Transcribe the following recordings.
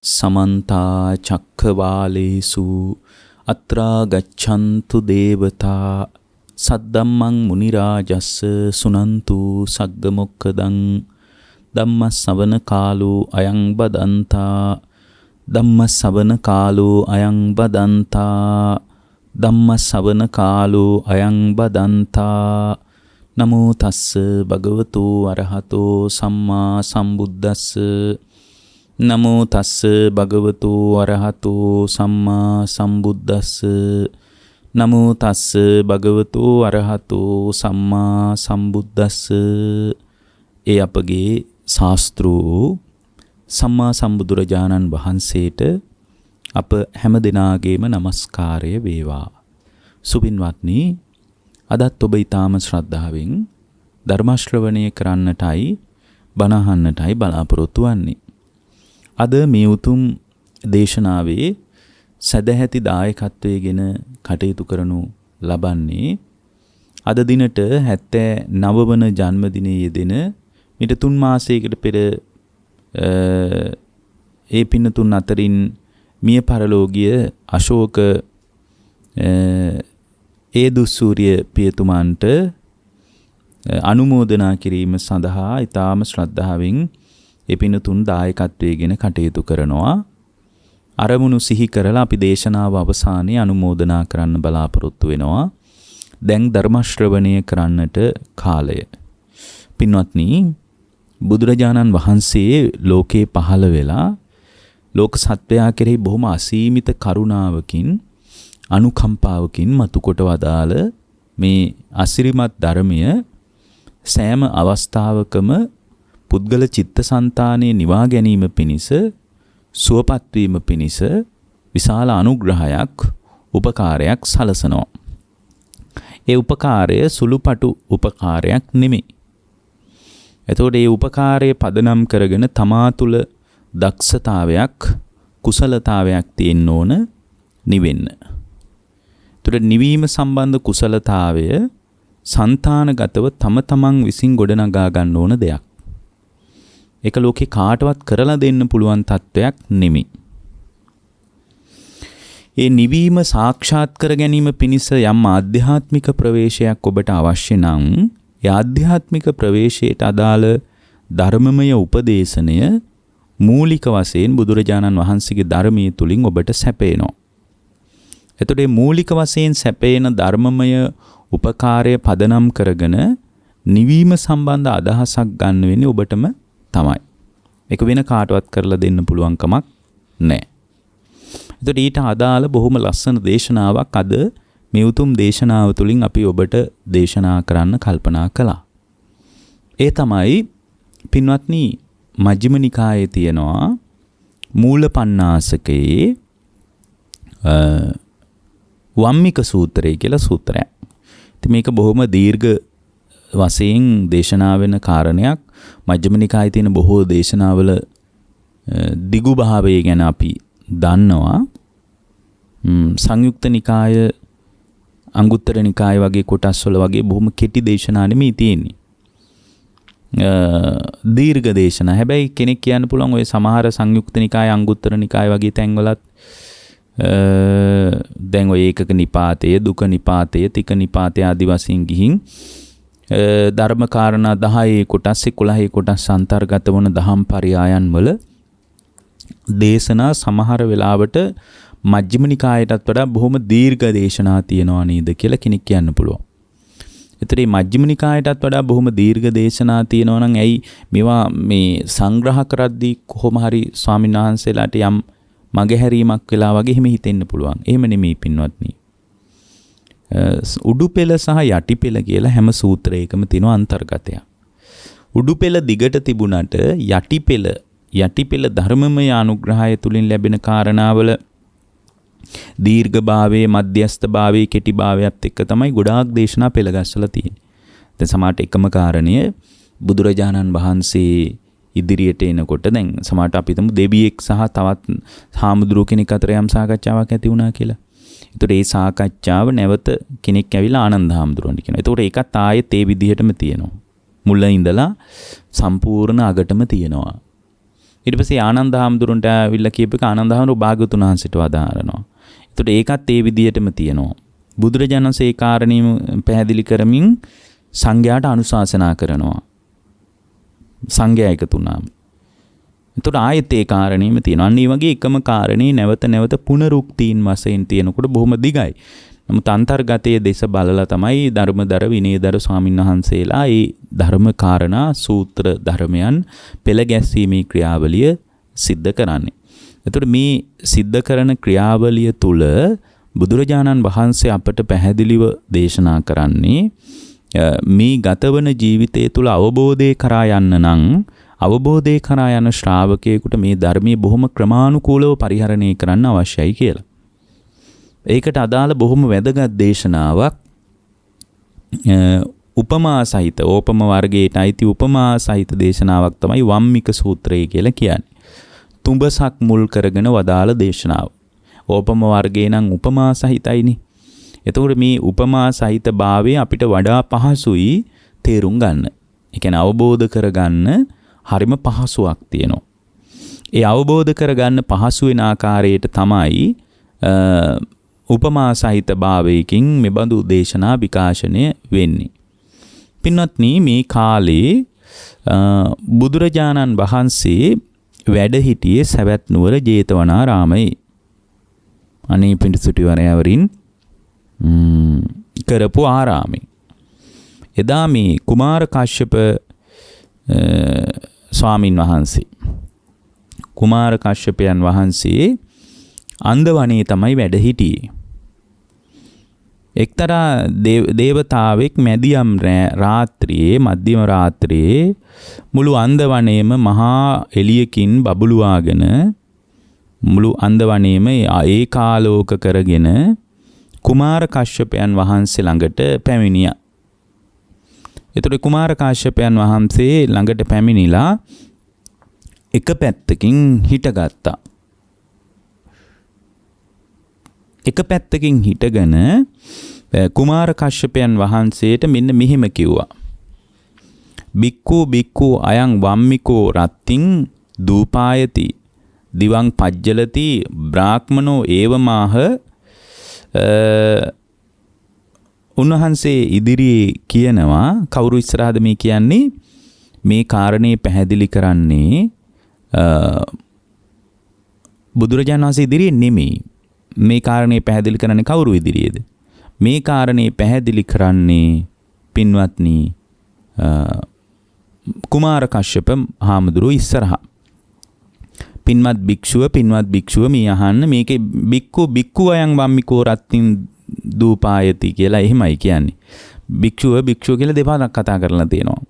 समन्ता चक्रवालेषु अत्रा गच्छन्तु देवता सद्धम्मं मुनिराजस्स सुनन्तु सग्गमुक्खदं ධම්මස්සවන කාලෝ අයං බදන්තා ධම්මස්සවන කාලෝ අයං බදන්තා ධම්මස්සවන කාලෝ අයං බදන්තා නමෝ තස්ස භගවතු අරහතෝ සම්මා සම්බුද්දස්ස නමෝ තස්ස භගවතු අරහතෝ සම්මා සම්බුද්දස්ස නමෝ තස්ස භගවතු අරහතෝ සම්මා සම්බුද්දස්ස. ඒ අපගේ ශාස්ත්‍රූ සම්මා සම්බුදුරජාණන් වහන්සේට අප හැම දිනාගේම নমස්කාරය වේවා. සුපින්වත්නි, අදත් ඔබ ඊටාම ශ්‍රද්ධාවෙන් ධර්ම ශ්‍රවණය කරන්නටයි බණ අහන්නටයි බලාපොරොත්තු වෙන්නේ. අද මේ උතුම් දේශනාවේ සදැහැති දායකත්වයේගෙන කටයුතු කරනු ලබන්නේ අද දිනට 79 වන ජන්මදිනයේ යෙදෙන මිට 3 මාසයකට පෙර ඒ පින්නතුන් අතරින් මිය පරලෝකීය අශෝක ඒ දුස්සූරිය පියතුමන්ට අනුමෝදනා කිරීම සඳහා ඊටාම ශ්‍රද්ධාවෙන් ඒ පින්නතුන් දායකත්වයේගෙන කටයුතු කරනවා. අරමුණු සිහි කරලා අපි දේශනාව අවසානයේ අනුමෝදනා කරන්න බලාපොරොත්තු වෙනවා. දැන් ධර්ම ශ්‍රවණය කරන්නට කාලය. පින්වත්නි, බුදුරජාණන් වහන්සේ ලෝකේ පහළ වෙලා ලෝක සත්වයා කෙරෙහි බොහොම අසීමිත කරුණාවකින් අනුකම්පාවකින් මතු කොට වදාළ මේ අසිරිමත් ධර්මය සෑම අවස්ථාවකම පුද්ගල චිත්තසංතානයේ නිවා ගැනීම පිණිස, සුවපත් වීම පිණිස විශාල අනුග්‍රහයක්, උපකාරයක් සලසනවා. ඒ උපකාරය සුළුපටු උපකාරයක් නෙමෙයි. එතකොට මේ උපකාරය පදනම් කරගෙන තමා තුළ දක්ෂතාවයක්, කුසලතාවයක් තියෙන්න ඕන නිවෙන්න. එතකොට නිවීම සම්බන්ධ කුසලතාවය సంతానගතව තම තමන් විසින් ගොඩනගා ගන්න ඕන දෙයක්. ඒක ලෝකේ කාටවත් කරලා දෙන්න පුළුවන් තත්වයක් නෙමෙයි. ඒ නිවීම සාක්ෂාත් කර ගැනීම පිණිස යම් ආධ්‍යාත්මික ප්‍රවේශයක් ඔබට අවශ්‍ය නම්, ඒ ආධ්‍යාත්මික ප්‍රවේශයට අදාළ ධර්මමය උපදේශනය මූලික වශයෙන් බුදුරජාණන් වහන්සේගේ ධර්මයේ තුලින් ඔබට සැපේනවා. එතකොට මේ මූලික වශයෙන් සැපේන ධර්මමය උපකාරය පදනම් කරගෙන නිවීම සම්බන්ධ අදහසක් ගන්න වෙන්නේ ඔබටම තමයි. ඒක වෙන කාටවත් කරලා දෙන්න පුළුවන් කමක් නැහැ. එතකොට ඊට අදාළ බොහොම ලස්සන දේශනාවක් අද මේ උතුම් දේශනාව තුළින් අපි ඔබට දේශනා කරන්න කල්පනා කළා. ඒ තමයි පින්වත්නි, මජ්ක්‍ධිම නිකායේ තියෙනවා මූලපණ්ණාසකේ වම්මික සූත්‍රය කියලා සූත්‍රයක්. ඉතින් මේක බොහොම දීර්ඝ වශයෙන් දේශනා වෙන කාරණයක්. මජ්ක්‍ධිම නිකායේ තියෙන බොහෝ දේශනාවල දිගු භාවය ගැන අපි දන්නවා. සංයුක්ත නිකාය, අංගුත්තර නිකාය වගේ කොටස් වල වගේ බොහොම කෙටි දේශනා නෙමෙයි තියෙන්නේ. දීර්ඝ දේශනා. හැබැයි කෙනෙක් කියන්න පුළුවන් ඔය සමහර සංයුක්ත නිකාය, අංගුත්තර නිකාය වගේ තැන්වලත් දැන් ඔය ඒකක නිපාතය, දුක නිපාතය, තික නිපාතය ආදී වශයෙන් ගිහින් ධර්ම කාරණා 10 කොටස් 11 කොටස් අන්තර්ගත වන දහම් පරයයන් වල දේශනා සමහර වෙලාවට මජ්ක්‍ධිම නිකායටත් වඩා බොහොම දීර්ඝ දේශනා තියෙනවා නේද කියලා කෙනෙක් කියන්න පුළුවන්. ඒතරේ මජ්ක්‍ධිම නිකායටත් වඩා බොහොම දීර්ඝ දේශනා තියෙනවා නම් ඇයි මේවා මේ සංග්‍රහ කරද්දී කොහොම හරි ස්වාමීන් වහන්සේලාට යම් මගහැරීමක් වෙලා වගේ එහෙම හිතෙන්න පුළුවන්. එහෙම නෙමෙයි පින්වත්නි. උඩු පෙළ සහ යටි පෙළ කියලා හැම සූත්‍රයකම තියෙන අන්තර්ගතයක්. උඩු පෙළ දිගට තිබුණට යටි පෙළ ධර්මමය අනුග්‍රහය තුලින් ලැබෙන කාරණාවල දීර්ඝභාවයේ, මධ්‍යස්ථභාවයේ, කෙටිභාවයත් එක්ක තමයි ගොඩාක් දේශනා පෙළ ගැස්සලා තියෙන්නේ. දැන් සමහරට එකම කාරණය බුදුරජාණන් වහන්සේ ඉදිරියට එනකොට දැන් සමහරට අපි හිතමු දෙවියෙක් සහ තවත් හාමුදුරුව කෙනෙක් අතර යම් සාකච්ඡාවක් ඇති වුණා කියලා. ඒතකොට ඒ සාකච්ඡාව නැවත කෙනෙක් ඇවිල්ලා ආනන්ද හාමුදුරුවන්ට කියනවා. ඒතකොට ඒකත් ආයෙත් ඒ විදිහටම තියෙනවා. මුල ඉඳලා සම්පූර්ණ අගටම තියෙනවා. ඊට පස්සේ ආනන්ද හාමුදුරන්ට ඇවිල්ලා කියපේක ආනන්ද හාමුදුරුවෝ භාග්‍යවතුන් වහන්සේට වදාරනවා. ඒකට ඒකත් ඒ විදිහටම තියෙනවා. බුදුරජාණන් වහන්සේ ඒ කාරණේම පැහැදිලි කරමින් සංඝයාට අනුශාසනා කරනවා. සංඝයා එකතු වුණාම. එතකොට ආයෙත් ඒ කාරණේම තියෙනවා. අන්න ඒ වගේ එකම කාරණේ නැවත නැවත පුනරුක්තීන් වශයෙන් තියෙනකොට බොහොම දිගයි. නමුත් අන්තර්ගතයේ දේශ බලලා තමයි ධර්මදර විනයදර ස්වාමීන් වහන්සේලා ඒ ධර්ම කාරණා සූත්‍ර ධර්මයන් පෙළ ගැස්වීමේ ක්‍රියාවලිය සිද්ධ කරන්නේ. එතකොට මේ සිද්ධ කරන ක්‍රියාවලිය තුල බුදුරජාණන් වහන්සේ අපට පැහැදිලිව දේශනා කරන්නේ මේ ගතවන ජීවිතය තුල අවබෝධය කරා යන්න නම් අවබෝධය කරා යන ශ්‍රාවකයෙකුට මේ ධර්මයේ බොහොම ක්‍රමානුකූලව පරිහරණය කරන්න අවශ්‍යයි කියලා. ඒකට අදාළ බොහොම වැදගත් දේශනාවක් උපමා සහිත ඕපම වර්ගයට අයිති උපමා සහිත දේශනාවක් තමයි වම්මික සූත්‍රය කියලා කියන්නේ. තුඹසක් මුල් කරගෙන වදාළ දේශනාව. ඕපම වර්ගේ නම් උපමා සහිතයිනේ. එතකොට මේ උපමා සහිත භාවය අපිට වඩා පහසුයි තේරුම් ගන්න. ඒ කියන්නේ අවබෝධ කරගන්න හරිම පහසුවක් තියෙනවා. ඒ අවබෝධ කරගන්න පහසු වෙන ආකාරයට තමයි උපමා සහිත භාවයකින් මෙබඳු දේශනා විකාශනය වෙන්නේ. පින්වත්නි මේ කාලේ බුදුරජාණන් වහන්සේ වැඩ හිටියේ සවැත් නුවර ජේතවනාරාමයේ. අනේ පිඬුසිටුවරයවරින් කරපු ආරාමේ. එදා මේ කුමාර කාශ්‍යප ස්වාමින් වහන්සේ කුමාර කාශ්‍යපයන් වහන්සේ අන්දවනේ තමයි වැඩ හිටියේ. එක්තරා දේවතාවෙක් මැදියම් රාත්‍රියේ මධ්‍යම රාත්‍රියේ මුළු අන්දවනේම මහා එළියකින් බබළුවාගෙන මුළු අන්දවනේම ඒකාලෝක කරගෙන කුමාර කාශ්‍යපයන් වහන්සේ ළඟට පැමිණියා. එතකොට කුමාර කාශ්‍යපයන් වහන්සේ ළඟට පැමිණිලා එක පැත්තකින් හිටගත්තා. එක පැත්තකින් හිටගෙන කුමාර කාශ්‍යපයන් වහන්සේට මෙන්න මෙහෙම කිව්වා. බික්කු බික්කු අයං වම්මිකෝ රත්තිං දූපායති දිවං පජ්ජලති බ්‍රාහ්මනෝ ඒවමාහ. උන්වහන්සේ ඉදිරියේ කියනවා කවුරු ඉස්සරහද මේ කියන්නේ මේ කාරණේ පැහැදිලි කරන්නේ බුදුරජාණන් වහන්සේ ඉදිරියේ නෙමෙයි. මේ කාරණේ පැහැදිලි කරන්නේ කවුරු ඉදිරියේද? මේ කාරණේ පැහැදිලි කරන්නේ පින්වත්නි කුමාර කාශ්‍යප හාමුදුරුවෝ ඉස්සරහා. පින්වත් භික්ෂුව මේ අහන්න මේකේ බික්කු අයං වම්මිකෝ රත්තින් දූපායති කියලා එහෙමයි කියන්නේ. භික්ෂුව කියලා දෙපාරක් කතා කරලා තියෙනවා.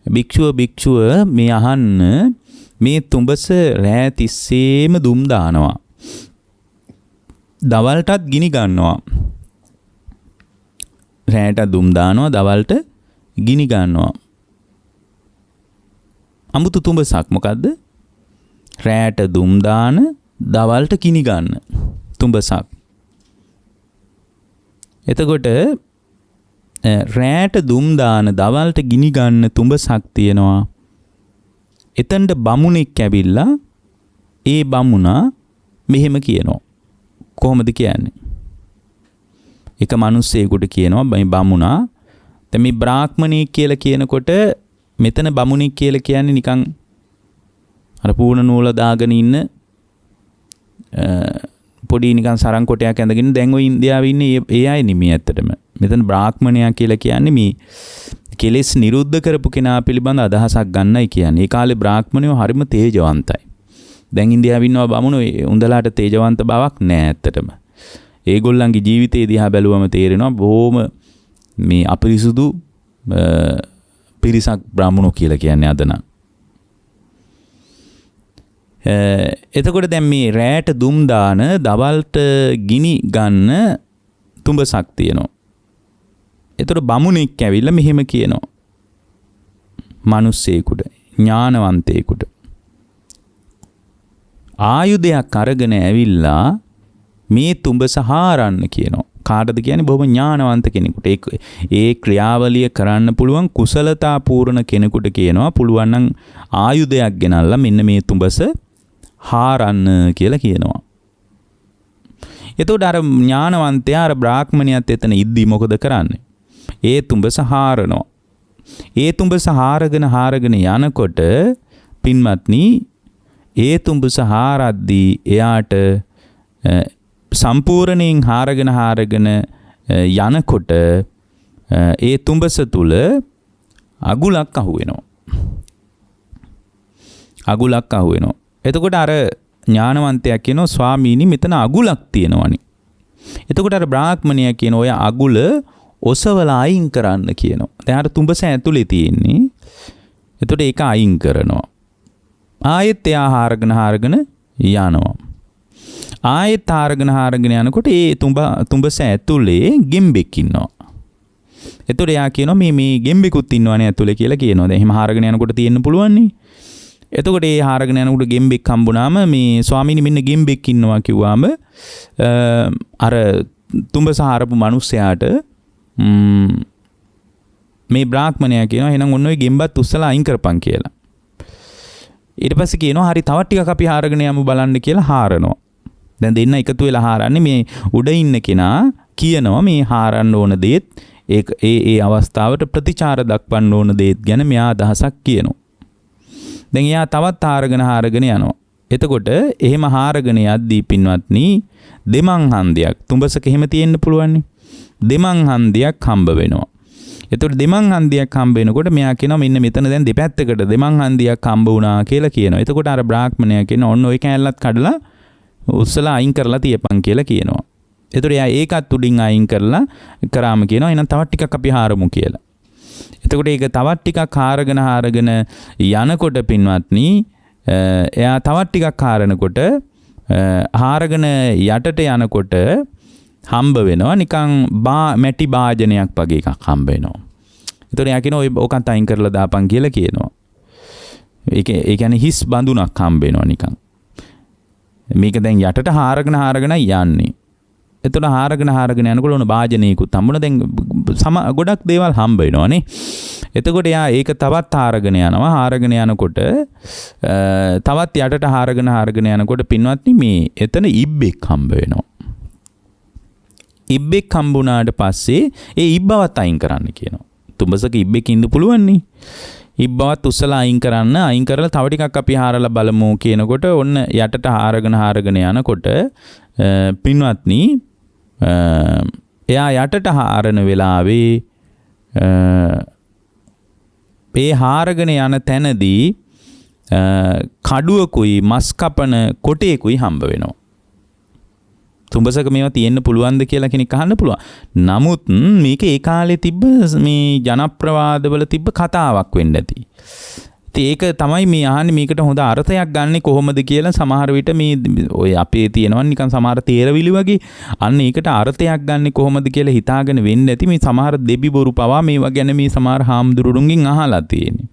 භික්ෂුව මේ අහන්න මේ තුඹස රෑ තිස්සේම දුම් දානවා. දවල්ටත් ගිනි ගන්නවා. රෑට දුම් දානවා දවල්ට ගිනි ගන්නවා. අමුතු තුඹසක් මොකද්ද? රෑට දුම් දාන දවල්ට ගිනි ගන්න තුඹසක්. එතකොට රෑට දුම් දාන දවල්ට ගිනි ගන්න තුඹසක් තියෙනවා. එතනට බමුණෙක් ඇවිල්ලා ඒ බමුණා මෙහෙම කියනවා. කොහොමද කියන්නේ? එක මිනිස්සෙකුට කියනවා මේ බමුණා දැන් මේ බ්‍රාහ්මණෙක් කියලා කියනකොට මෙතන බමුණෙක් කියලා කියන්නේ නිකන් අර පූර්ණ නූල දාගෙන ඉන්න පොඩි නිකන් සරන් කොටයක් ඇඳගෙන දැන් ඔය ඉන්දියාවේ ඉන්නේ ඒ අය නෙමෙයි ඇත්තටම. මෙතන බ්‍රාහ්මණයා කියලා කියන්නේ මේ කෙලෙස් නිරුද්ධ කරපු කෙනා පිළිබඳ අදහසක් ගන්නයි කියන්නේ. ඒ කාලේ බ්‍රාහ්මණයෝ හරිම තේජවන්තයි. දැන් ඉන්දියාවේ ඉන්නවා බමුණෝ උන්දලාට තේජවන්ත බවක් නෑ ඇත්තටම. ඒගොල්ලන්ගේ ජීවිතේ දිහා බැලුවම තේරෙනවා බොහොම මේ අපිරිසුදු පිරිසක් බ්‍රාහ්මණෝ කියලා කියන්නේ අද නම්. එතකොට දැන් මේ රෑට දුම් දාන දවල්ට ගිනි ගන්න තුඹසක් තියෙනවා. එතකොට බමුණෙක් ඇවිල්ලා මෙහෙම කියනවා. මිනිස්සෙකුට ඥානවන්තයෙකුට ආයුධයක් අරගෙන ඇවිල්ලා මේ තුඹස හාරන්න කියනවා. කාටද කියන්නේ බොහොම ඥානවන්ත කෙනෙකුට. ඒ ක්‍රියාවලිය කරන්න පුළුවන් කුසලතා පූර්ණ කෙනෙකුට කියනවා පුළුවන් නම් ආයුධයක් ගෙනල්ලා මෙන්න මේ තුඹස හාරන්න කියලා කියනවා. එතකොට අර ඥානවන්තයා අර බ්‍රාහ්මණයත් එතන ඉද්දි මොකද කරන්නේ? ඒ තුඹස හාරනවා. ඒ තුඹස හාරගෙන යනකොට පින්වත්නි ඒ තුඹස හාරද්දී එයාට සම්පූර්ණයෙන් හාරගෙන යනකොට ඒ තුඹස තුල අගුලක් අහුවෙනවා. එතකොට අර ඥානවන්තයා කියනවා ස්වාමීනි මෙතන අගුලක් තියෙනවනේ. එතකොට අර බ්‍රාහ්මණයා කියන ඔය අගුල ඔසවලා අයින් කරන්න කියනවා. දැන් අර තුඹස ඇතුලේ තියෙන්නේ. එතකොට ඒක අයින් කරනවා. ආයෙත් එයා හාරගෙන යනවා. ආයෙත් හාරගෙන යනකොට ඒ තුඹස ඇතුලේ ගෙම්බෙක් ඉන්නවා. එතකොට එයා කියනවා මේ ගෙම්බෙකුත් ඉන්නවනේ ඇතුලේ කියලා කියනවා. දැන් එහෙම හාරගෙන යනකොට තියෙන්න පුළුවන් නේ. එතකොට ඒ හාරගෙන යනකොට ගෙම්බෙක් හම්බුනාම මේ ස්වාමීනි මෙන්න ගෙම්බෙක් ඉන්නවා කිව්වාම අර තුඹස හාරපු මිනිස්සයාට මේ බ්‍රාහ්මණයා කියනවා එහෙනම් ඔන්න ඔය ගෙම්බත් උස්සලා අයින් කරපන් කියලා. ඊට පස්සේ කියනවා හරි තවත් ටිකක් අපි හාරගෙන යමු බලන්න කියලා හාරනවා. දැන් දෙන්න එකතු වෙලා හාරන්නේ මේ උඩ ඉන්න කෙනා කියනවා මේ හාරන්න ඕන දේත් ඒ අවස්ථාවට ප්‍රතිචාර දක්වන්න ඕන දේත් ගැන මෙයා අදහසක් කියනවා. දැන් එයා තවත් හාරගෙන යනවා. එතකොට එහෙම හාරගෙන යද්දී පින්වත්නි දෙමන් හන්දියක් තුඹසක එහෙම තියෙන්න පුළුවන්. දෙමන් හන්දියක් හම්බ වෙනවා. එතකොට දෙමන් හන්දියක් හම්බ වෙනකොට මෙයා කියනවා මෙන්න මෙතන දැන් දෙපැත්තකට දෙමන් හන්දියක් හම්බ වුණා කියලා කියනවා. එතකොට අර බ්‍රාහ්මණයා කියනවා ඔන්න ඔය කෑල්ලත් කඩලා උස්සලා අයින් කරලා තියපන් කියලා කියනවා. එතකොට එයා ඒකත් උඩින් අයින් කරලා කරාම කියනවා එහෙනම් තවත් ටිකක් අපි හාරමු කියලා. එතකොට ඒක තවත් ටිකක් හාරගෙන යනකොට පින්වත්නි එයා තවත් ටිකක් හාරනකොට හාරගෙන යටට යනකොට හම්බ වෙනවා නිකන් මැටි භාජනයක් වගේ එකක් හම්බ වෙනවා. එතකොට එයා කියනවා ඕකත් අයින් කරලා දාපන් කියලා කියනවා. ඒ කියන්නේ හිස් බඳුනක් හම්බ වෙනවා නිකන්. මේක දැන් යටට හාරගෙන යන්නේ. එතකොට හාරගෙන යනකොට ඔන්න භාජනයකුත් හම්බුණා. දැන් ගොඩක් දේවල් හම්බ වෙනවානේ. එතකොට එයා ඒක තවත් හාරගෙන යනවා. හාරගෙන යනකොට තවත් යටට හාරගෙන යනකොට පින්වත්නි මේ එතන ඉබ්බෙක් හම්බ වෙනවා. ඉබ්බෙක් හම්බුණාට පස්සේ ඒ ඉබ්බවත් අයින් කරන්න කියනවා. තුඹසක ඉබ්බෙක් ඉන්න පුළුවන් නේ. ඉබ්බවත් උස්සලා අයින් කරලා තව ටිකක් අපි හාරලා බලමු කියනකොට ඔන්න යටට හාරගෙන යනකොට පින්වත්නි එයා යටට හාරන වෙලාවේ ඒ හාරගෙන යන තැනදී කඩුවකුයි මස් කපන කොටේකුයි හම්බ වෙනවා. තුඹසක මේවා තියෙන්න පුළුවන්ද කියලා කෙනෙක් අහන්න පුළුවන්. නමුත් මේක ඒ කාලේ තිබ්බ මේ ජනප්‍රවාදවල තිබ්බ කතාවක් වෙන්න ඇති. ඉතින් ඒක තමයි මේ අහන්නේ මේකට හොඳ අර්ථයක් ගන්නෙ කොහොමද කියලා සමහර විට මේ ඔය අපේ තියෙනවා නිකන් සමහර තේරවිලි වගේ අන්න ඒකට අර්ථයක් ගන්නෙ කොහොමද කියලා හිතාගෙන වෙන්න ඇති. මේ සමහර දෙබි බොරු පවා මේවා ගැන මේ සමහර හාමුදුරුවන්ගෙන් අහලා තියෙන්නේ.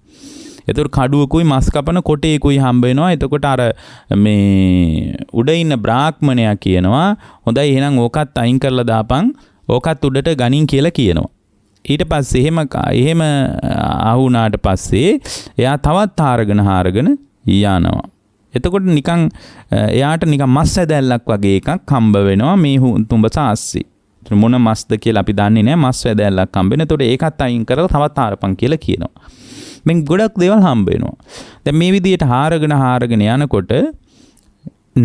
එතකොට කඩුවකුයි මස් කපන කොටේකුයි හම්බ වෙනවා. එතකොට අර මේ උඩ ඉන්න බ්‍රාහ්මණයා කියනවා හොඳයි එහෙනම් ඕකත් අයින් කරලා දාපන්. ඕකත් උඩට ගනින් කියලා කියනවා. ඊට පස්සේ එහෙම ආවුණාට පස්සේ එයා තවත් හාරගෙන යනවා. එතකොට නිකන් එයාට නිකන් මස් ඇදැල්ලක් වගේ එකක් හම්බ වෙනවා මේ තුඹස ආස්සේ. මොන මස්ද කියලා අපි දන්නේ නැහැ. මස් ඇදැල්ලක් හම්බ වෙන. එතකොට ඒකත් අයින් කරලා තවත් හාරපන් කියලා කියනවා. මෙන් ගොඩක් දේවල් හම්බ වෙනවා. දැන් මේ විදිහට හාරගෙන යනකොට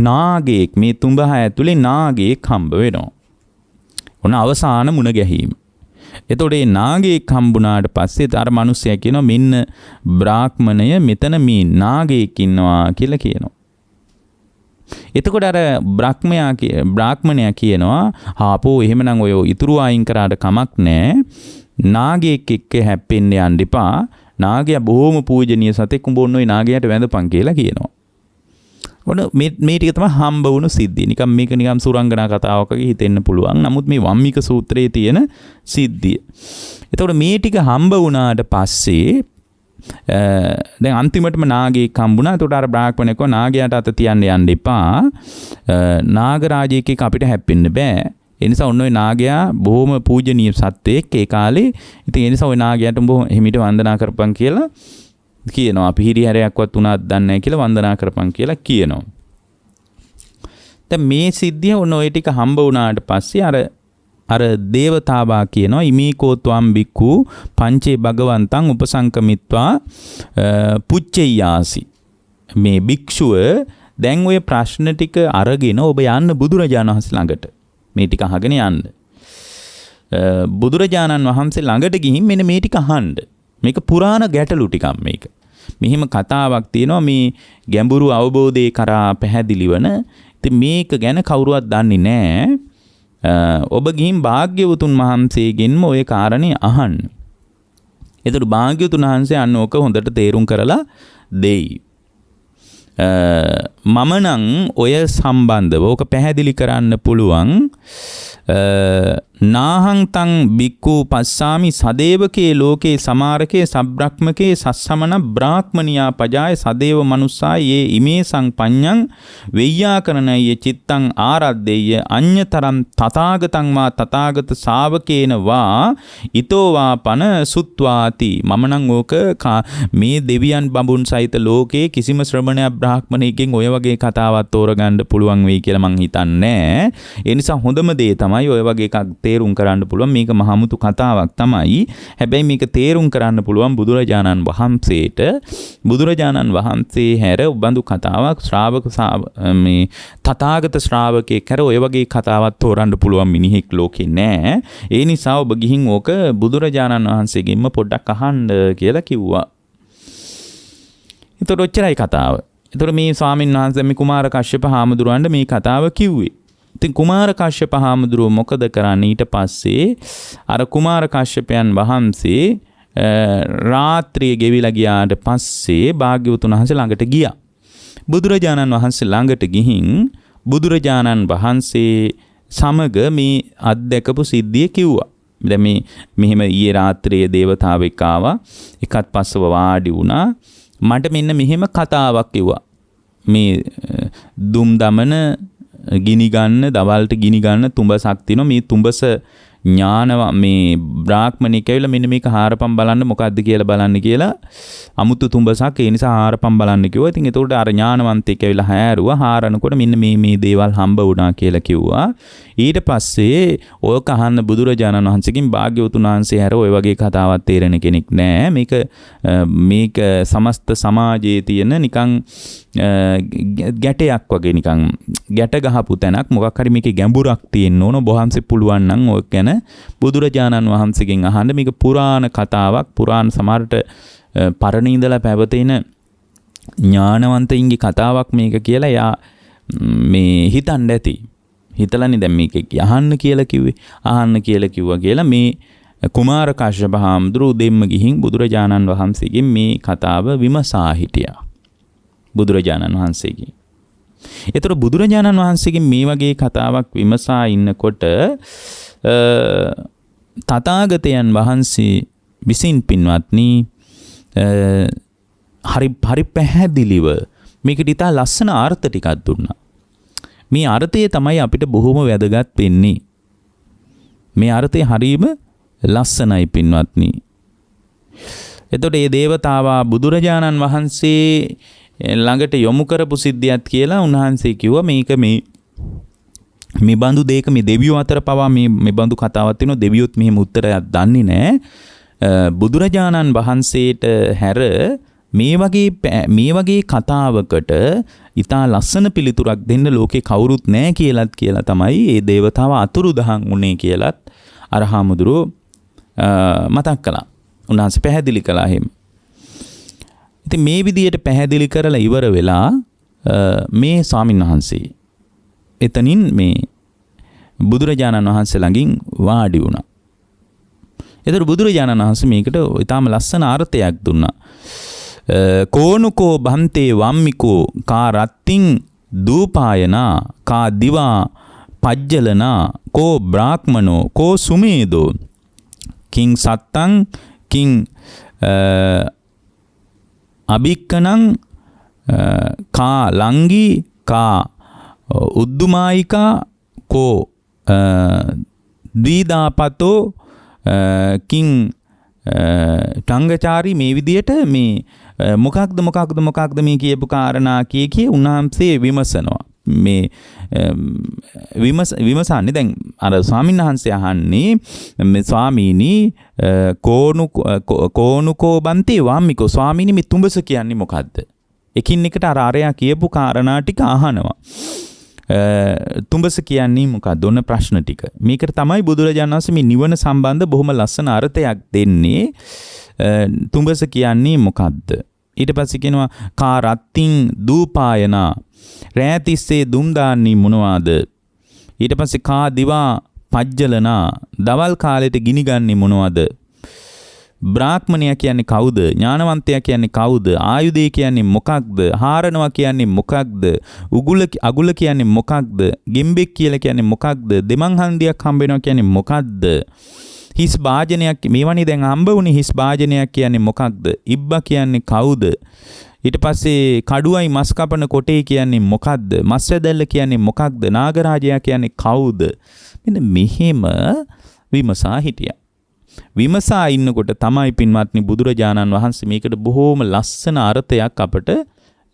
නාගයෙක් මේ තුඹහ ඇතුලේ නාගයෙක් හම්බ වෙනවා. ඔන්න අවසාන මුණ ගැහිම. එතකොට මේ නාගයෙක් හම්බුණාට පස්සේ අර මිනිස්සයා කියනවා මෙන්න බ්‍රාහ්මණය මෙතන මේ නාගයෙක් ඉන්නවා කියලා කියනවා. එතකොට අර බ්‍රාහ්මණයා කියනවා ආපෝ එහෙමනම් ඔය ඉතුරු අයින් කරාට කමක් නැහැ. නාගයෙක් එක්ක හැප්පෙන්න යන්න එපා. නාගයා බොහොම පූජනීය සතෙක්. උඹ ඔන්න ඔය නාගයාට වැඳපන් කියලා කියනවා. ඔන්න මේ ටික තමයි හම්බ වුණු සිද්ධිය. නිකන් මේක නිකන් සුරංගනා කතාවක් වගේ හිතෙන්න පුළුවන්. නමුත් මේ වම්මික සූත්‍රයේ තියෙන සිද්ධිය. එතකොට මේ ටික හම්බ වුණාට පස්සේ දැන් අන්තිමටම නාගයෙක් හම්බුණා. එතකොට අර බ්‍රාහ්මණයෙක් නාගයාට අත තියන්න යන්න එපා. නාග රාජයෙක් එක්ක අපිට හැප්පෙන්න බෑ. ඒ නිසා ඔන්න ඔය නාගයා බොහොම පූජනීය සත්වෙක් ඒ කාලේ. ඉතින් ඒ නිසා ඔය නාගයාට බොහොම හිමිට වන්දනා කරපන් කියලා කියනවා. අපි හිරිහැරයක්වත් උනාත් දන්නේ නැහැ කියලා වන්දනා කරපන් කියලා කියනවා. දැන් මේ සිද්ධිය ඔන්න ඔය ටික හම්බ වුණාට පස්සේ අර දේවතාවා කියනවා ඉමීකෝ ත්වම් බික්ඛු පංචේ භගවන්තං උපසංකමිත්වා පුච්චෙයාසි. මේ භික්ෂුව දැන් ඔය ප්‍රශ්න ටික අරගෙන ඔබ යන්න බුදුරජාණන් වහන්සේ ළඟට. මේ ටික අහගෙන යන්න. බුදුරජාණන් වහන්සේ ළඟට ගිහින් මෙන්න මේ ටික අහන්න. මේක පුරාණ ගැටලු ටිකක් මේක. මෙහිම කතාවක් තියෙනවා මේ ගැඹුරු අවබෝධයේ කරා පැහැදිලි වන. ඉතින් මේක ගැන කවුරුවත් දන්නේ නැහැ. ඔබ ගිහින් භාග්‍යවතුන් වහන්සේගෙන්ම ওই කාරණේ අහන්න. ඒතර භාග්‍යවතුන් වහන්සේ අන්න ඕක හොඳට තේරුම් කරලා දෙයි. මම නම් ඔය සම්බන්ධව ඕක පැහැදිලි කරන්න පුළුවන්. නාහං තං බික්ඛු පස්සාමි සදේවකේ ලෝකේ සමාරකේ සබ්‍රක්මකේ සස්සමන බ්‍රාහ්මනියා පජාය සදේව මනුස්සා යේ ඉමේ සංපඤ්ඤං වෙය්‍යාකරණය චිත්තං ආරද්දේය අඤ්‍යතරං තථාගතං වා තථාගත ශාවකේන වා ඊතෝ වා පන සුත්වාති. මම නම් ඕක මේ දෙවියන් බඹුන් සහිත ලෝකේ කිසිම ශ්‍රමණයක් බ්‍රාහ්මණයෙක්ගෙන් ඔය වගේ කතාවක් තෝරගන්න පුළුවන් වෙයි කියලා මං හිතන්නේ. ඒ නිසා හොඳම දේ තමයි ඔය වගේ එකක් තේරුම් කරන්න පුළුවන්. මේක මහමුතු කතාවක් තමයි. හැබැයි මේක තේරුම් කරන්න පුළුවන් බුදුරජාණන් වහන්සේට. බුදුරජාණන් වහන්සේ හැර උබඳු කතාවක් ශ්‍රාවක මේ තථාගත ශ්‍රාවකෙක් හැර ඔය වගේ කතාවක් තෝරන්න පුළුවන් මිනිහෙක් ලෝකේ නෑ. ඒ නිසා ඔබ ගිහින් ඕක බුදුරජාණන් වහන්සේගෙන්ම පොඩ්ඩක් අහන්න කියලා කිව්වා. ඒතර ඔච්චරයි කතාව. ඒතර මේ ස්වාමීන් වහන්සේ මේ කුමාර කශ්‍යප හාමුදුරුවන්ට මේ කතාව කිව්වේ. ඉතින් කුමාර කශ්‍යප හාමුදුරුවෝ මොකද කරන්නේ ඊට පස්සේ අර කුමාර කශ්‍යපයන් වහන්සේ රාත්‍රිය ගෙවිලා ගියාට පස්සේ භාග්‍යවතුන් වහන්සේ ළඟට ගියා. බුදුරජාණන් වහන්සේ ළඟට ගිහින් බුදුරජාණන් වහන්සේ සමග මේ අත්දැකපු සිද්ධිය කිව්වා. දැන් මේ මෙහෙම ඊයේ රාත්‍රියේ දේවතාවෙක් ආවා. එකත් පස්සව වාඩි වුණා. මට මෙන්න මෙහෙම කතාවක් කිව්වා. මේ දුම් දමන ගිනි ගන්න දවල්ට ගිනි ගන්න තුඹසක් තියෙනවා. මේ තුඹස ඥාන මේ බ්‍රාහ්මණෙක් ඇවිල්ලා මෙන්න මේක හාරපම් බලන්න මොකද්ද කියලා බලන්න කියලා අමුතු තුඹසක් ඒ නිසා හාරපම් බලන්න කිව්වා. ඉතින් ඒකට අර ඥානවන්තයෙක් ඇවිල්ලා හැරුවා. හාරනකොට මෙන්න මේ දේවල් හම්බ වුණා කියලා කිව්වා. ඊට පස්සේ ඔයක අහන්න බුදුරජාණන් වහන්සේගෙන් භාග්‍යවතුන් වහන්සේ හැර ඔය වගේ කතාවක් තේරෙන කෙනෙක් නෑ. මේක සමස්ත සමාජයේ තියෙන නිකන් ගැටයක් වගේ නිකන් ගැට ගහපු තැනක්. මොකක් හරි මේකේ ගැඹුරක් තියෙන්න ඕන. බොහන්සේ පුළුවන් නම් ඔය ගැන බුදුරජාණන් වහන්සේගෙන් අහන්න. මේක පුරාණ කතාවක්. පුරාණ සමහරට පරණ ඉඳලා පැවතෙන ඥානවන්තයින්ගේ කතාවක් මේක කියලා යා මේ හිතන්න ඇති. හිතලානේ දැන් මේක අහන්න කියලා කිව්වේ. අහන්න කියලා කිව්වා කියලා මේ කුමාර කශ්‍යප හාමුදුරුවෝ දෙම්ම ගිහින් බුදුරජාණන් වහන්සේගෙන් මේ කතාව විමසා හිටියා. බුදුරජාණන් වහන්සේගෙන්. ඒතර බුදුරජාණන් වහන්සේගෙන් මේ වගේ කතාවක් විමසා ඉන්නකොට තථාගතයන් වහන්සේ විසින් පින්වත්නි හරි පැහැදිලිව මේකට ඉතා ලස්සන අර්ථ ටිකක් දුන්නා. මේ අර්ථය තමයි අපිට බොහොම වැදගත් වෙන්නේ. මේ අර්ථය හරීම ලස්සනයි පින්වත්නි. එතකොට මේ දේවතාවා බුදුරජාණන් වහන්සේ ළඟට යොමු කරපු සිද්ධියක් කියලා උන්වහන්සේ කිව්වා මේක මේ බඳු දෙයක මේ දෙවියෝ අතර පවා මේ බඳු කතාවක් තියෙනවා. දෙවියොත් මෙහෙම උත්තරයක් දන්නේ නැහැ. බුදුරජාණන් වහන්සේට හැර මේ වගේ කතාවකට ඉතා ලස්සන පිළිතුරක් දෙන්න ලෝකේ කවුරුත් නැහැ කියලා තමයි ඒ දේවතාව අතුරුදහන් වුණේ කියලත් අර හාමුදුරුවෝ මතක් කළා. උන්වහන්සේ පැහැදිලි කළා එහෙම. ඉතින් මේ විදියට පැහැදිලි කරලා ඉවර වෙලා මේ ස්වාමීන් වහන්සේ එතනින් මේ බුදුරජාණන් වහන්සේ ළඟින් වාඩි වුණා. ඒතර බුදුරජාණන් වහන්සේ මේකට ඊටාම ලස්සන අර්ථයක් දුන්නා. කෝනුකෝ බන්තේ වම්මිකෝ කා රත්තිං දූපායනා කා දිවා පජ්ජලනා කෝ බ්‍රාහ්මනෝ කෝ සුමේදෝ කිං සත්තං කිං අභික්කනං කා ලංගී කා උද්දුමායිකා කෝ ද්විදාපතෝ කිං ටංගචාරි මේ විදියට මේ මොකක්ද මේ කියපු කාරණා කිය උන්වහන්සේ විමසනවා. මේ විමසන්නේ දැන් අර ස්වාමීන් වහන්සේ අහන්නේ මේ ස්වාමීනි කෝනුකෝ බන්තේ වාම්මිකෝ ස්වාමීනි මේ තුඹස කියන්නේ මොකද්ද? එකින් එකට අර ආරයා කියපු කාරණා ටික අහනවා. තුඹස කියන්නේ මොකක්ද? ඔන්න ප්‍රශ්න ටික. මේකට තමයි බුදුරජාණන් වහන්සේ මේ නිවන සම්බන්ධ බොහොම ලස්සන අර්ථයක් දෙන්නේ. තුඹස කියන්නේ මොකද්ද? ඊට පස්සේ කියනවා කා රත්තින් දූපායනා රෑ තිස්සේ දුම් දාන්නේ මොනවාද? ඊට පස්සේ කා දිවා පජ්ජලනා දවල් කාලෙට ගිනි ගන්නේ මොනවද? බ්‍රාහ්මණයා කියන්නේ කවුද? ඥානවන්තයා කියන්නේ කවුද? ආයුධය කියන්නේ මොකක්ද? හාරනවා කියන්නේ මොකක්ද? අගුල කියන්නේ මොකක්ද? ගෙම්බෙක් කියලා කියන්නේ මොකක්ද? දෙමන් හන්දියක් හම්බ වෙනවා කියන්නේ මොකක්ද? හිස් භාජනයක් මේවනේ දැන් හම්බ වුණේ හිස් භාජනයක් කියන්නේ මොකක්ද? ඉබ්බා කියන්නේ කවුද? ඊට පස්සේ කඩුවයි මස් කපන කොටේ කියන්නේ මොකක්ද? මස් වැදල්ල කියන්නේ මොකක්ද? නාගරාජයා කියන්නේ කවුද? මෙන්න මෙහෙම විමසා හිටියා. විමසා ඉන්නකොට තමයි පින්වත්නි බුදුරජාණන් වහන්සේ මේකට බොහෝම ලස්සන අර්ථයක් අපට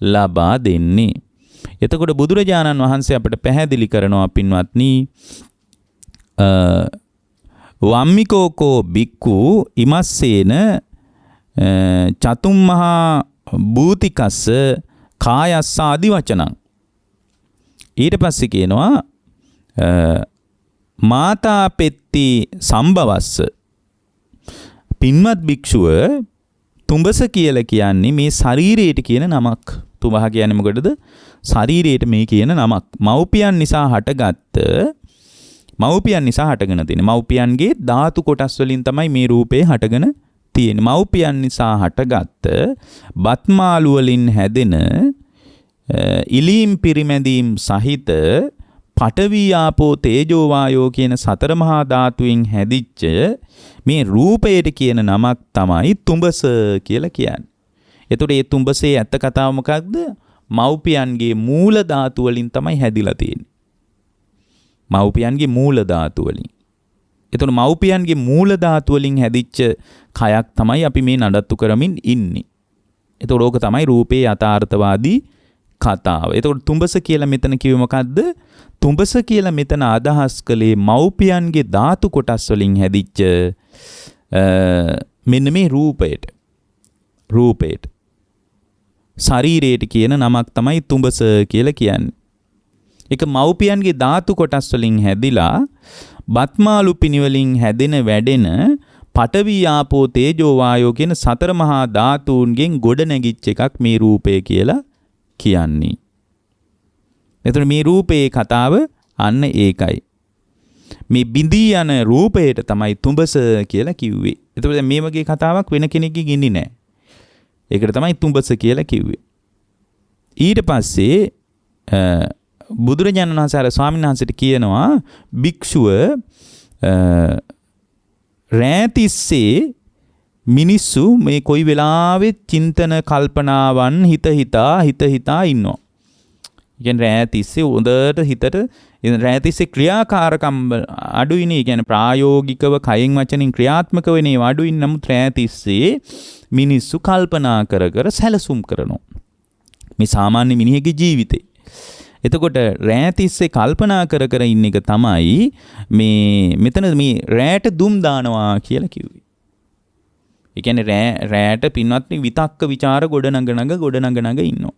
ලබා දෙන්නේ. එතකොට බුදුරජාණන් වහන්සේ අපට පැහැදිලි කරනවා පින්වත්නි වම්මිකෝකෝ බික්කු ඉමස්සේන චතුම්මහා භූතිකස්ස කායස්ස ආදි වචනං. ඊට පස්සේ කියනවා මාතා පෙත්ති සම්භවස්ස පින්වත් භික්ෂුව තුඹස කියලා කියන්නේ මේ ශරීරයට කියන නමක්. තුඹහ කියන්නේ මොකටද? ශරීරයට මේ කියන නමක්. මව්පියන් නිසා හටගෙන තියෙන. මව්පියන්ගේ ධාතු කොටස් වලින් තමයි මේ රූපේ හටගෙන තියෙන්නේ. මව්පියන් නිසා හටගත්ත බත්මාළු වලින් හැදෙන ඉලීම් පිරිමැදීම් සහිත පඨවි ආපෝ තේජෝ වායෝ කියන සතර මහා ධාතුන් හැදිච්ච මේ රූපයට කියන නමක් තමයි තුඹස කියලා කියන්නේ. එතකොට මේ තුඹසේ ඇත්ත කතාව මොකක්ද? මව්පියන්ගේ මූල ධාතු වලින් තමයි හැදිලා තියෙන්නේ. මව්පියන්ගේ මූල ධාතු වලින්. එතකොට මව්පියන්ගේ මූල ධාතු වලින් හැදිච්ච කයක් තමයි අපි මේ නඩත්තු කරමින් ඉන්නේ. එතකොට ඕක තමයි රූපේ යථාර්ථවාදී කතාව. එතකොට තුඹස කියලා මෙතන කිව්වේ මොකද්ද? තුඹස කියලා මෙතන අදහස් කළේ මව්පියන්ගේ ධාතු කොටස් වලින් හැදිච්ච මෙන්න මේ රූපයට ශරීරයට කියන නමක් තමයි තුඹස කියලා කියන්නේ. ඒක මව්පියන්ගේ ධාතු කොටස් වලින් හැදිලා බත්මාළු පිණි වලින් හැදෙන වැඩෙන පඨවි ආපෝ තේජෝ වායෝ කියන සතර මහා ධාතුන්ගෙන් ගොඩ නැගිච්ච එකක් මේ රූපය කියලා කියන්නේ. එතකොට මේ රූපේ කතාව අන්න ඒකයි. මේ බිඳී යන රූපයට තමයි තුඹස කියලා කිව්වේ. එතකොට මේ වගේ කතාවක් වෙන කෙනෙක්ගේ ගින්නේ නැහැ. ඒකට තමයි තුඹස කියලා කිව්වේ. ඊට පස්සේ බුදුරජාණන් වහන්සේ අර ස්වාමීන් වහන්සේට කියනවා භික්ෂුව රැතිස්සේ මිනිස්සු මේ කොයි වෙලාවෙත් චින්තන කල්පනාවන් හිත හිතා ඉන්නවා. කියන්නේ රැතිස්සේ උදේට හිතට රැතිස්සේ ක්‍රියාකාරකම් අඩුයිනේ. කියන්නේ ප්‍රායෝගිකව කයෙන් වචනින් ක්‍රියාත්මක වෙන්නේ අඩුයින්. නමුත් රැතිස්සේ මිනිස්සු කල්පනා කර සැලසුම් කරනවා. මේ සාමාන්‍ය මිනිහෙගේ ජීවිතේ. එතකොට රැතිස්සේ කල්පනා කර ඉන්න එක තමයි මේ මෙතන මේ රැට දුම් දානවා කියලා කිව්වේ. ඒ කියන්නේ රැට පින්වත්නි විතක්ක ਵਿਚාර ගොඩනග ඉන්නවා.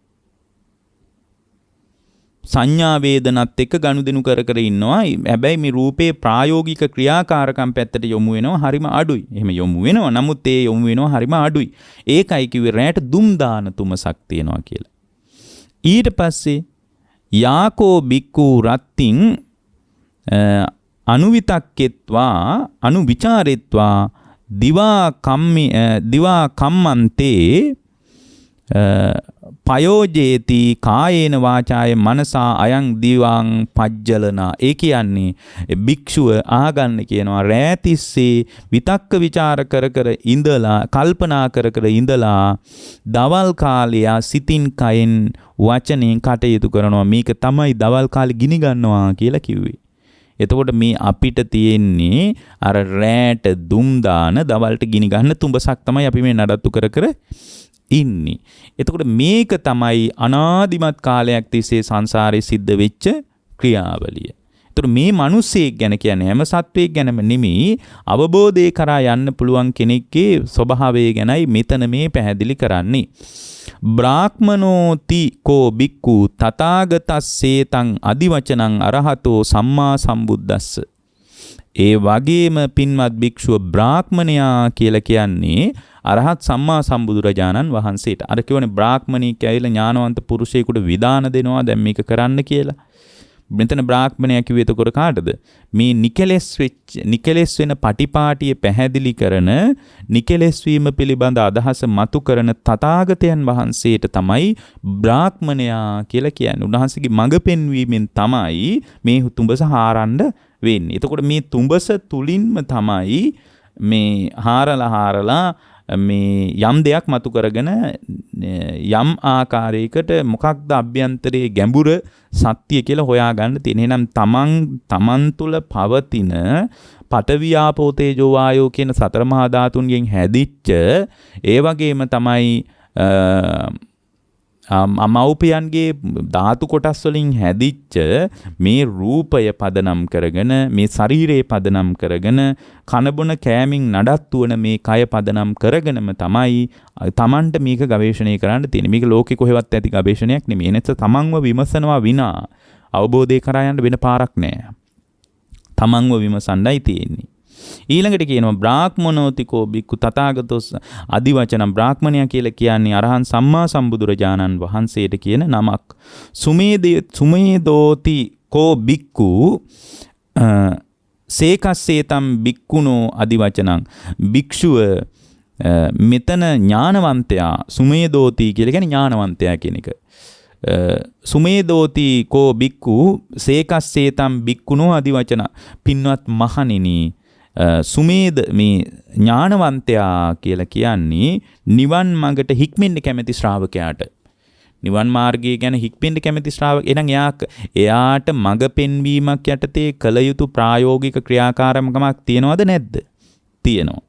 සංඥා වේදනත් එක්ක ගනුදෙනු කර ඉන්නවා. හැබැයි මේ රූපේ ප්‍රායෝගික ක්‍රියාකාරකම් පැත්තට යොමු වෙනවා හරිම අඩුයි. එහෙම යොමු වෙනවා. නමුත් ඒ යොමු වෙනවා හරිම අඩුයි. ඒකයි කිව්වේ රැට දුම් දාන තුමසක් තියනවා කියලා. ඊට පස්සේ යාකෝ බික්කු රත්තින් අනුවිතක්කෙත්වා අනුවිචාරෙත්වා දිවා කම්මන්තේ පයෝජේති කායේන වාචාය මනසා අයං දිවං පජ්ජලනා. ඒ කියන්නේ භික්ෂුව ආගන්න කියනවා රැතිස්සේ විතක්ක ਵਿਚාර කර ඉඳලා කල්පනා කර ඉඳලා දවල් කාලය සිතින් කයෙන් වචනෙන් කටයුතු කරනවා. මේක තමයි දවල් කාලේ ගිනි ගන්නවා කියලා කිව්වේ. එතකොට මේ අපිට තියෙන්නේ අර රැට දුම් දාන දවල්ට ගිනි ගන්න තුඹසක් තමයි අපි මේ නඩත්තු කර කර ඉන්නේ. එතකොට මේක තමයි අනාදිමත් කාලයක් තිස්සේ සංසාරේ සිද්ධ වෙච්ච ක්‍රියාවලිය. එතකොට මේ මිනිස්සෙක් ගැන කියන්නේ හැම සත්වෙක් ගැනම නෙමෙයි අවබෝධය කරා යන්න පුළුවන් කෙනෙක්ගේ ස්වභාවය ගැනයි මෙතන මේ පැහැදිලි කරන්නේ. බ්‍රාහ්මනෝති කෝ බික්ඛු තථාගතස්සේතං අදිවචනං අරහතෝ සම්මා සම්බුද්දස්ස. ඒ වගේම පින්වත් භික්ෂුව බ්‍රාහ්මණයා කියලා කියන්නේ අරහත් සම්මා සම්බුදුරජාණන් වහන්සේට. අර කියවනේ බ්‍රාහ්මණී කියලා ඥානවන්ත පුරුෂයෙකුට විධාන දෙනවා දැන් මේක කරන්න කියලා. මෙතන බ්‍රාහ්මණයා කිව්වේ එතකොට කාටද? මේ නිකලෙස් වෙන පටිපාටිය පැහැදිලි කරන නිකලෙස් වීම පිළිබඳ අදහස මතු කරන තථාගතයන් වහන්සේට තමයි බ්‍රාහ්මණයා කියලා කියන්නේ. උන්වහන්සේගේ මඟ පෙන්වීමෙන් තමයි මේ තුඹස හාරන්න වෙන්නේ. එතකොට මේ තුඹස තුලින්ම තමයි මේ හාරලා මේ යම් දෙයක් මතු කරගෙන යම් ආකාරයකට මොකක්ද අභ්‍යන්තරයේ ගැඹුර සත්‍ය කියලා හොයාගන්න තියෙන. එහෙනම් තමන් තුළ පවතින පඨවි ආපෝ තේජෝ වායෝ කියන සතර මහා ධාතුන්ගෙන් හැදිච්ච ඒ වගේම තමයි අමෞපියන්ගේ ධාතු කොටස් වලින් හැදිච්ච මේ රූපය පදනම් කරගෙන මේ ශරීරයේ පදනම් කරගෙන කනබොන කෑමින් නඩත්තු වන මේ කය පදනම් කරගෙනම තමයි තමන්ට මේක ගවේෂණය කරන්න තියෙන්නේ. මේක ලෝකෙ කොහෙවත් ඇති ගවේෂණයක් නෙමෙයි. එනස තමන්ව විමසනවා විනා අවබෝධය කරා යන්න වෙන පාරක් නැහැ. තමන්ව විමසන්නයි තියෙන්නේ. ඊළඟට කියනවා බ්‍රාහ්මනෝතිකෝ බික්ඛු තථාගතොස් අදිවචන බ්‍රාහ්මණයා කියලා කියන්නේ අරහන් සම්මා සම්බුදුරජාණන් වහන්සේට කියන නමක්. සුමේදෝති කෝ බික්ඛු සේකස්සේතම් බික්ඛුනෝ අදිවචනං භික්ෂුව මෙතන ඥානවන්තයා සුමේදෝති කියලා කියන්නේ ඥානවන්තයා කියන එක. සුමේදෝති කෝ බික්ඛු සේකස්සේතම් බික්ඛුනෝ අදිවචන පින්වත් මහණෙනි සුමේද මේ ඥානවන්තයා කියලා කියන්නේ නිවන් මඟට හික්මෙන්න කැමැති ශ්‍රාවකයාට. නිවන් මාර්ගය ගැන හික්මෙන්න කැමැති ශ්‍රාවක. එහෙනම් එයාට මඟ පෙන්වීමක් යටතේ කළ යුතු ප්‍රායෝගික ක්‍රියාකාරකමක් තියනවද නැද්ද? තියෙනවා.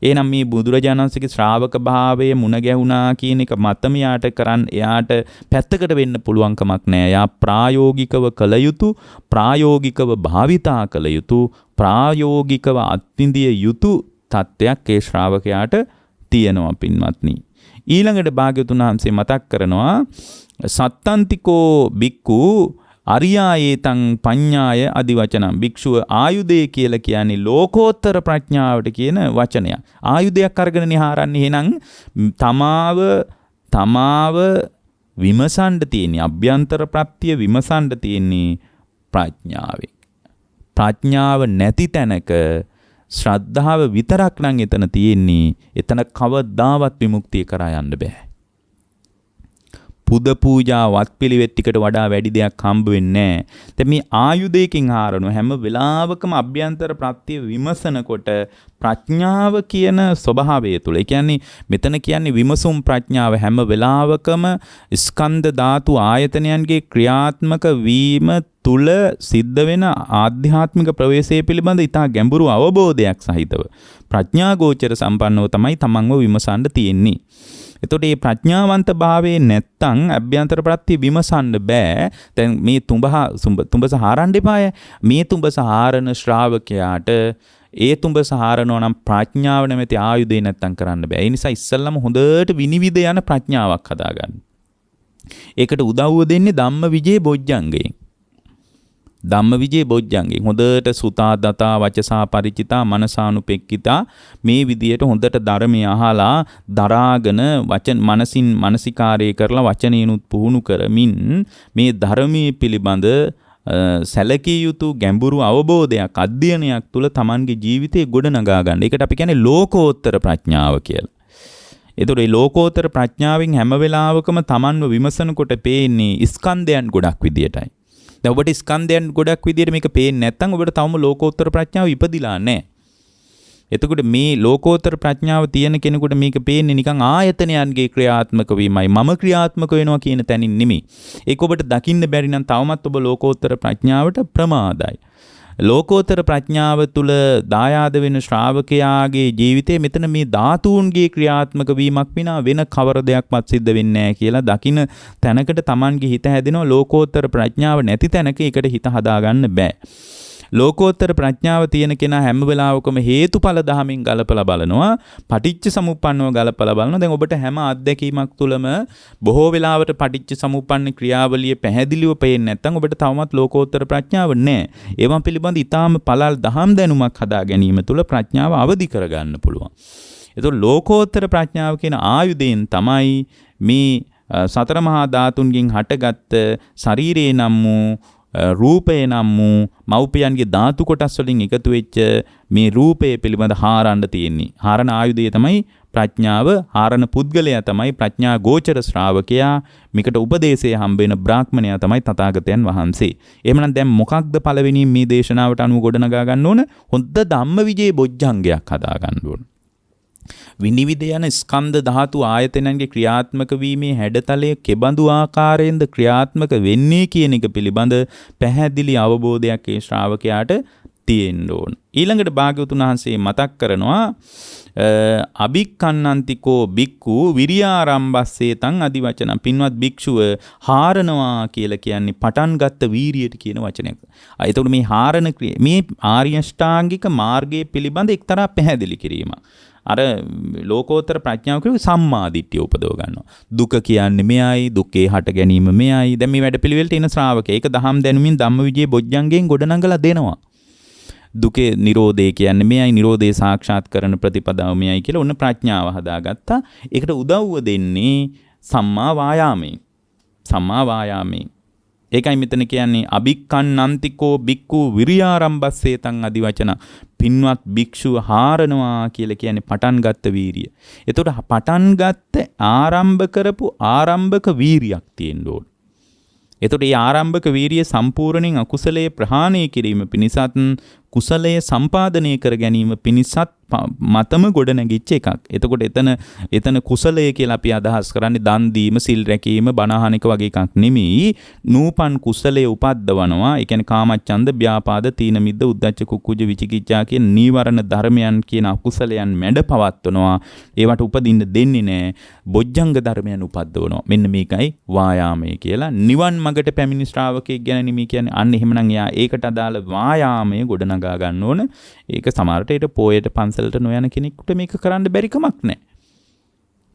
එහෙනම් මේ බුදුරජාණන් වහන්සේගේ ශ්‍රාවක භාවය මුණ ගැහුණා කියන එක මතම එයාට පැත්තකට වෙන්න පුළුවන් කමක් නැහැ. එයා ප්‍රායෝගිකව කළ යුතු, ප්‍රායෝගිකව භාවිතා කළ යුතු, ප්‍රායෝගිකව අත්විඳිය යුතු තත්ත්වයක් ඒ ශ්‍රාවකයාට තියෙනවා පින්වත්නි. ඊළඟට භාග්‍යවතුන් වහන්සේ මතක් කරනවා සත්තන්තිකෝ බික්ඛු අරියායේතං පඤ්ඤාය අදිවචනං. භික්ෂුව ආයුධය කියලා කියන්නේ ලෝකෝත්තර ප්‍රඥාවට කියන වචනයක්. ආයුධයක් අරගෙන නිහාරන්නේ. එහෙනම් තමාව විමසන්න තියෙන්නේ අභ්‍යන්තර ප්‍රත්‍ය විමසන්න තියෙන්නේ ප්‍රඥාවෙන්. ප්‍රඥාව නැති තැනක ශ්‍රද්ධාව විතරක් නම් එතන තියෙන්නේ. එතන කවදාවත් විමුක්තිය කරා යන්න බෑ. පුද පූජා වත් පිළිවෙත් ටිකට වඩා වැඩි දෙයක් හම්බ වෙන්නේ නැහැ. දැන් මේ ආයුධයකින් හාරන හැම වෙලාවකම අභ්‍යන්තර ප්‍රත්‍ය විමසනකොට ප්‍රඥාව කියන ස්වභාවය තුළ. ඒ කියන්නේ මෙතන කියන්නේ විමසුම් ප්‍රඥාව හැම වෙලාවකම ස්කන්ධ ධාතු ආයතනයන්ගේ ක්‍රියාත්මක වීම තුළ සිද්ධ වෙන ආධ්‍යාත්මික ප්‍රවේශය පිළිබඳ ඉතා ගැඹුරු අවබෝධයක් සහිතව ප්‍රඥා ගෝචර සම්පන්නව තමයි තමන්ව විමසන්න තියෙන්නේ. එතකොට මේ ප්‍රඥාවන්ත භාවයේ නැත්තම් අභ්‍යන්තර ප්‍රත්‍ය විමසන්න බෑ. දැන් මේ තුඹස හාරන්න එපාය. මේ තුඹස හාරන ශ්‍රාවකයාට ඒ තුඹස හාරනවා නම් ප්‍රඥාව නැමැති ආයුධය නැත්තම් කරන්න බෑ. ඒ නිසා ඉස්සල්ලාම හොඳට විනිවිද යන ප්‍රඥාවක් හදාගන්න. ඒකට උදව්ව දෙන්නේ ධම්මවිජේ බොජ්ජංගයෙන්. ධම්මවිජේ බොජ්ජංගෙන් හොඳට සුතා දතා වචසා පරිචිතා මනසානුපෙක්කිතා මේ විදියට හොඳට ධර්මය අහලා දරාගෙන වචන මනසින් මානසිකාරය කරලා වචනේනුත් පුහුණු කරමින් මේ ධර්මයේ පිළිබඳ සැලකිය යුතු ගැඹුරු අවබෝධයක් අධ්‍යයනයක් තුළ Tamanගේ ජීවිතේ ගොඩනගා ගන්න. ඒකට අපි කියන්නේ ලෝකෝත්තර ප්‍රඥාව කියලා. ඒතකොට මේ ලෝකෝත්තර ප්‍රඥාවෙන් හැම වෙලාවකම Tamanව විමසනකොට පේන්නේ ස්කන්ධයන් ගොඩක් විදියටයි. දැන් ඔබට ස්කන්ධයන් ගොඩක් විදියට මේක පේන්නේ නැත්නම් ඔබට තවම ලෝකෝත්තර ප්‍රඥාව ඉපදිලා නැහැ. එතකොට මේ ලෝකෝත්තර ප්‍රඥාව තියෙන කෙනෙකුට මේක පේන්නේ නිකන් ආයතනයන්ගේ ක්‍රියාත්මක වීමයි. මම ක්‍රියාත්මක වෙනවා කියන තැනින් නෙමෙයි. ඒක ඔබට දකින්න බැරි නම් තවමත් ඔබ ලෝකෝත්තර ප්‍රඥාවට ප්‍රමාදයි. ලෝකෝත්තර ප්‍රඥාව තුළ දායාද වෙන ශ්‍රාවකයාගේ ජීවිතේ මෙතන මේ ධාතුන්ගේ ක්‍රියාත්මක වීමක් විනා වෙන කවර දෙයක්වත් සිද්ධ වෙන්නේ නැහැ කියලා දකින තැනකට Tamanගේ හිත හැදෙනවා. ලෝකෝත්තර ප්‍රඥාව නැති තැනක ඒකට හිත හදාගන්න බෑ. ලෝකෝත්තර ප්‍රඥාව තියෙන කෙනා හැම වෙලාවකම හේතුඵල ධහමින් ගලපලා බලනවා. පටිච්ච සමුප්පන්නව ගලපලා බලනවා. දැන් ඔබට හැම අත්දැකීමක් තුළම බොහෝ වෙලාවට පටිච්ච සමුප්පන්න ක්‍රියාවලිය පැහැදිලිව පේන්නේ නැත්නම් ඔබට තවමත් ලෝකෝත්තර ප්‍රඥාව නැහැ. ඒවා පිළිබඳ ඊටාම පළල් දහම් දැනුමක් හදා ගැනීම තුළ ප්‍රඥාව අවදි කරගන්න පුළුවන්. ඒතකොට ලෝකෝත්තර ප්‍රඥාව කියන ආයුධයෙන් තමයි මේ සතර මහා ධාතුන්ගෙන් හටගත්ත ශරීරේ නම් වූ රූපේ නම් වූ මෞපියන්ගේ ධාතු කොටස් වලින් එකතු වෙච්ච මේ රූපය පිළිබඳ හාරන්න තියෙන්නේ. හාරන ආයුධය තමයි ප්‍රඥාව. හාරන පුද්ගලයා තමයි ප්‍රඥා ගෝචර ශ්‍රාවකයා. මේකට උපදේශය හම්බ වෙන බ්‍රාහ්මණයා තමයි තථාගතයන් වහන්සේ. එහෙමනම් දැන් මොකක්ද පළවෙනි මේ දේශනාවට අනුව ගොඩනගා ගන්න ඕන? හොඳ ධම්මවිජේ බොජ්ජංගයක් හදා ගන්න ඕන. විනිවිද යන ස්කන්ධ ධාතු ආයතනයන්ගේ ක්‍රියාත්මක වීමේ හැඩතලය කෙබඳු ආකාරයෙන්ද ක්‍රියාත්මක වෙන්නේ කියන එක පිළිබඳ පැහැදිලි අවබෝධයක් ඒ ශ්‍රාවකයාට තියෙන්න ඕන. ඊළඟට භාග්‍යවතුන් වහන්සේ මතක් කරනවා අභික්ඛන්නන්තිකෝ බික්ඛු විරියාරම්භස්සේ තං අදි වචන. පින්වත් භික්ෂුව හාරනවා කියලා කියන්නේ පටන් ගත්ත වීරියට කියන වචනයක්. එතකොට මේ හාරන මේ ආර්ය අෂ්ටාංගික මාර්ගයේ පිළිබඳ එක්තරා පැහැදිලි කිරීමක්. අර ලෝකෝත්තර ප්‍රඥාව කියු සම්මා දිට්ඨිය උපදව ගන්නවා. දුක කියන්නේ මෙයයි, දුකේ හට ගැනීම මෙයයි. දැන් මේ වැඩපිළිවෙලට එන ශ්‍රාවකයා ඒක දහම් දැනුමින් ධම්මවිජේ බොජ්ජංගයෙන් ගොඩනඟලා දෙනවා. දුකේ නිරෝධය කියන්නේ මෙයයි, නිරෝධය සාක්ෂාත් කරන ප්‍රතිපදාව මෙයයි කියලා ඔන්න ප්‍රඥාව හදාගත්තා. ඒකට උදව්ව දෙන්නේ සම්මා වායාමයේ. සම්මා වායාමයේ. ඒකයි මෙතන කියන්නේ අභික්ඛන්නන්තිකෝ බික්ඛු විරියාරම්භස්සේ තං අදි වචන. පින්වත් භික්ෂුව හාරනවා කියලා කියන්නේ පටන් ගත්ත වීරිය. එතකොට පටන් ගත්ත ආරම්භ කරපු ආරම්භක වීරියක් තියෙන්න ඕන. එතකොට මේ ආරම්භක වීරිය සම්පූර්ණයෙන් අකුසලයේ ප්‍රහාණය කිරීම පිණිසත් කුසලයේ සම්පාදනය කර ගැනීම පිණිසත් මතම ගොඩ නැගිච්ච එකක්. එතකොට එතන කුසලය කියලා අපි අදහස් කරන්නේ දන් දීම, සිල් රැකීම, බණ අහන එක වගේ එකක් නෙමෙයි. නූපන් කුසලයේ උපද්දවනවා. ඒ කියන්නේ කාමච්ඡන්ද, ව්‍යාපාද, තීන මිද්ද, උද්ධච්ච, කුක්කුජ, විචිකිච්ඡා කියන නීවරණ ධර්මයන් කියන අකුසලයන් මැඩ පවත්වනවා. ඒවට උපදින්න දෙන්නේ නැහැ. බොජ්ජංග ධර්මයන් උපද්දවනවා. මෙන්න මේකයි වායාමය කියලා. නිවන් මගට පැමිණි ශ්‍රාවකෙක් ගැන නෙමෙයි කියන්නේ. අන්න එහෙමනම් එයා ඒකට අදාළ වායාමය ගොඩනගා ගන්න ඕන. ඒක සමහරට ඊට පොයට පන්සලට නොයන කෙනෙකුට මේක කරන්න බැරි කමක් නැහැ.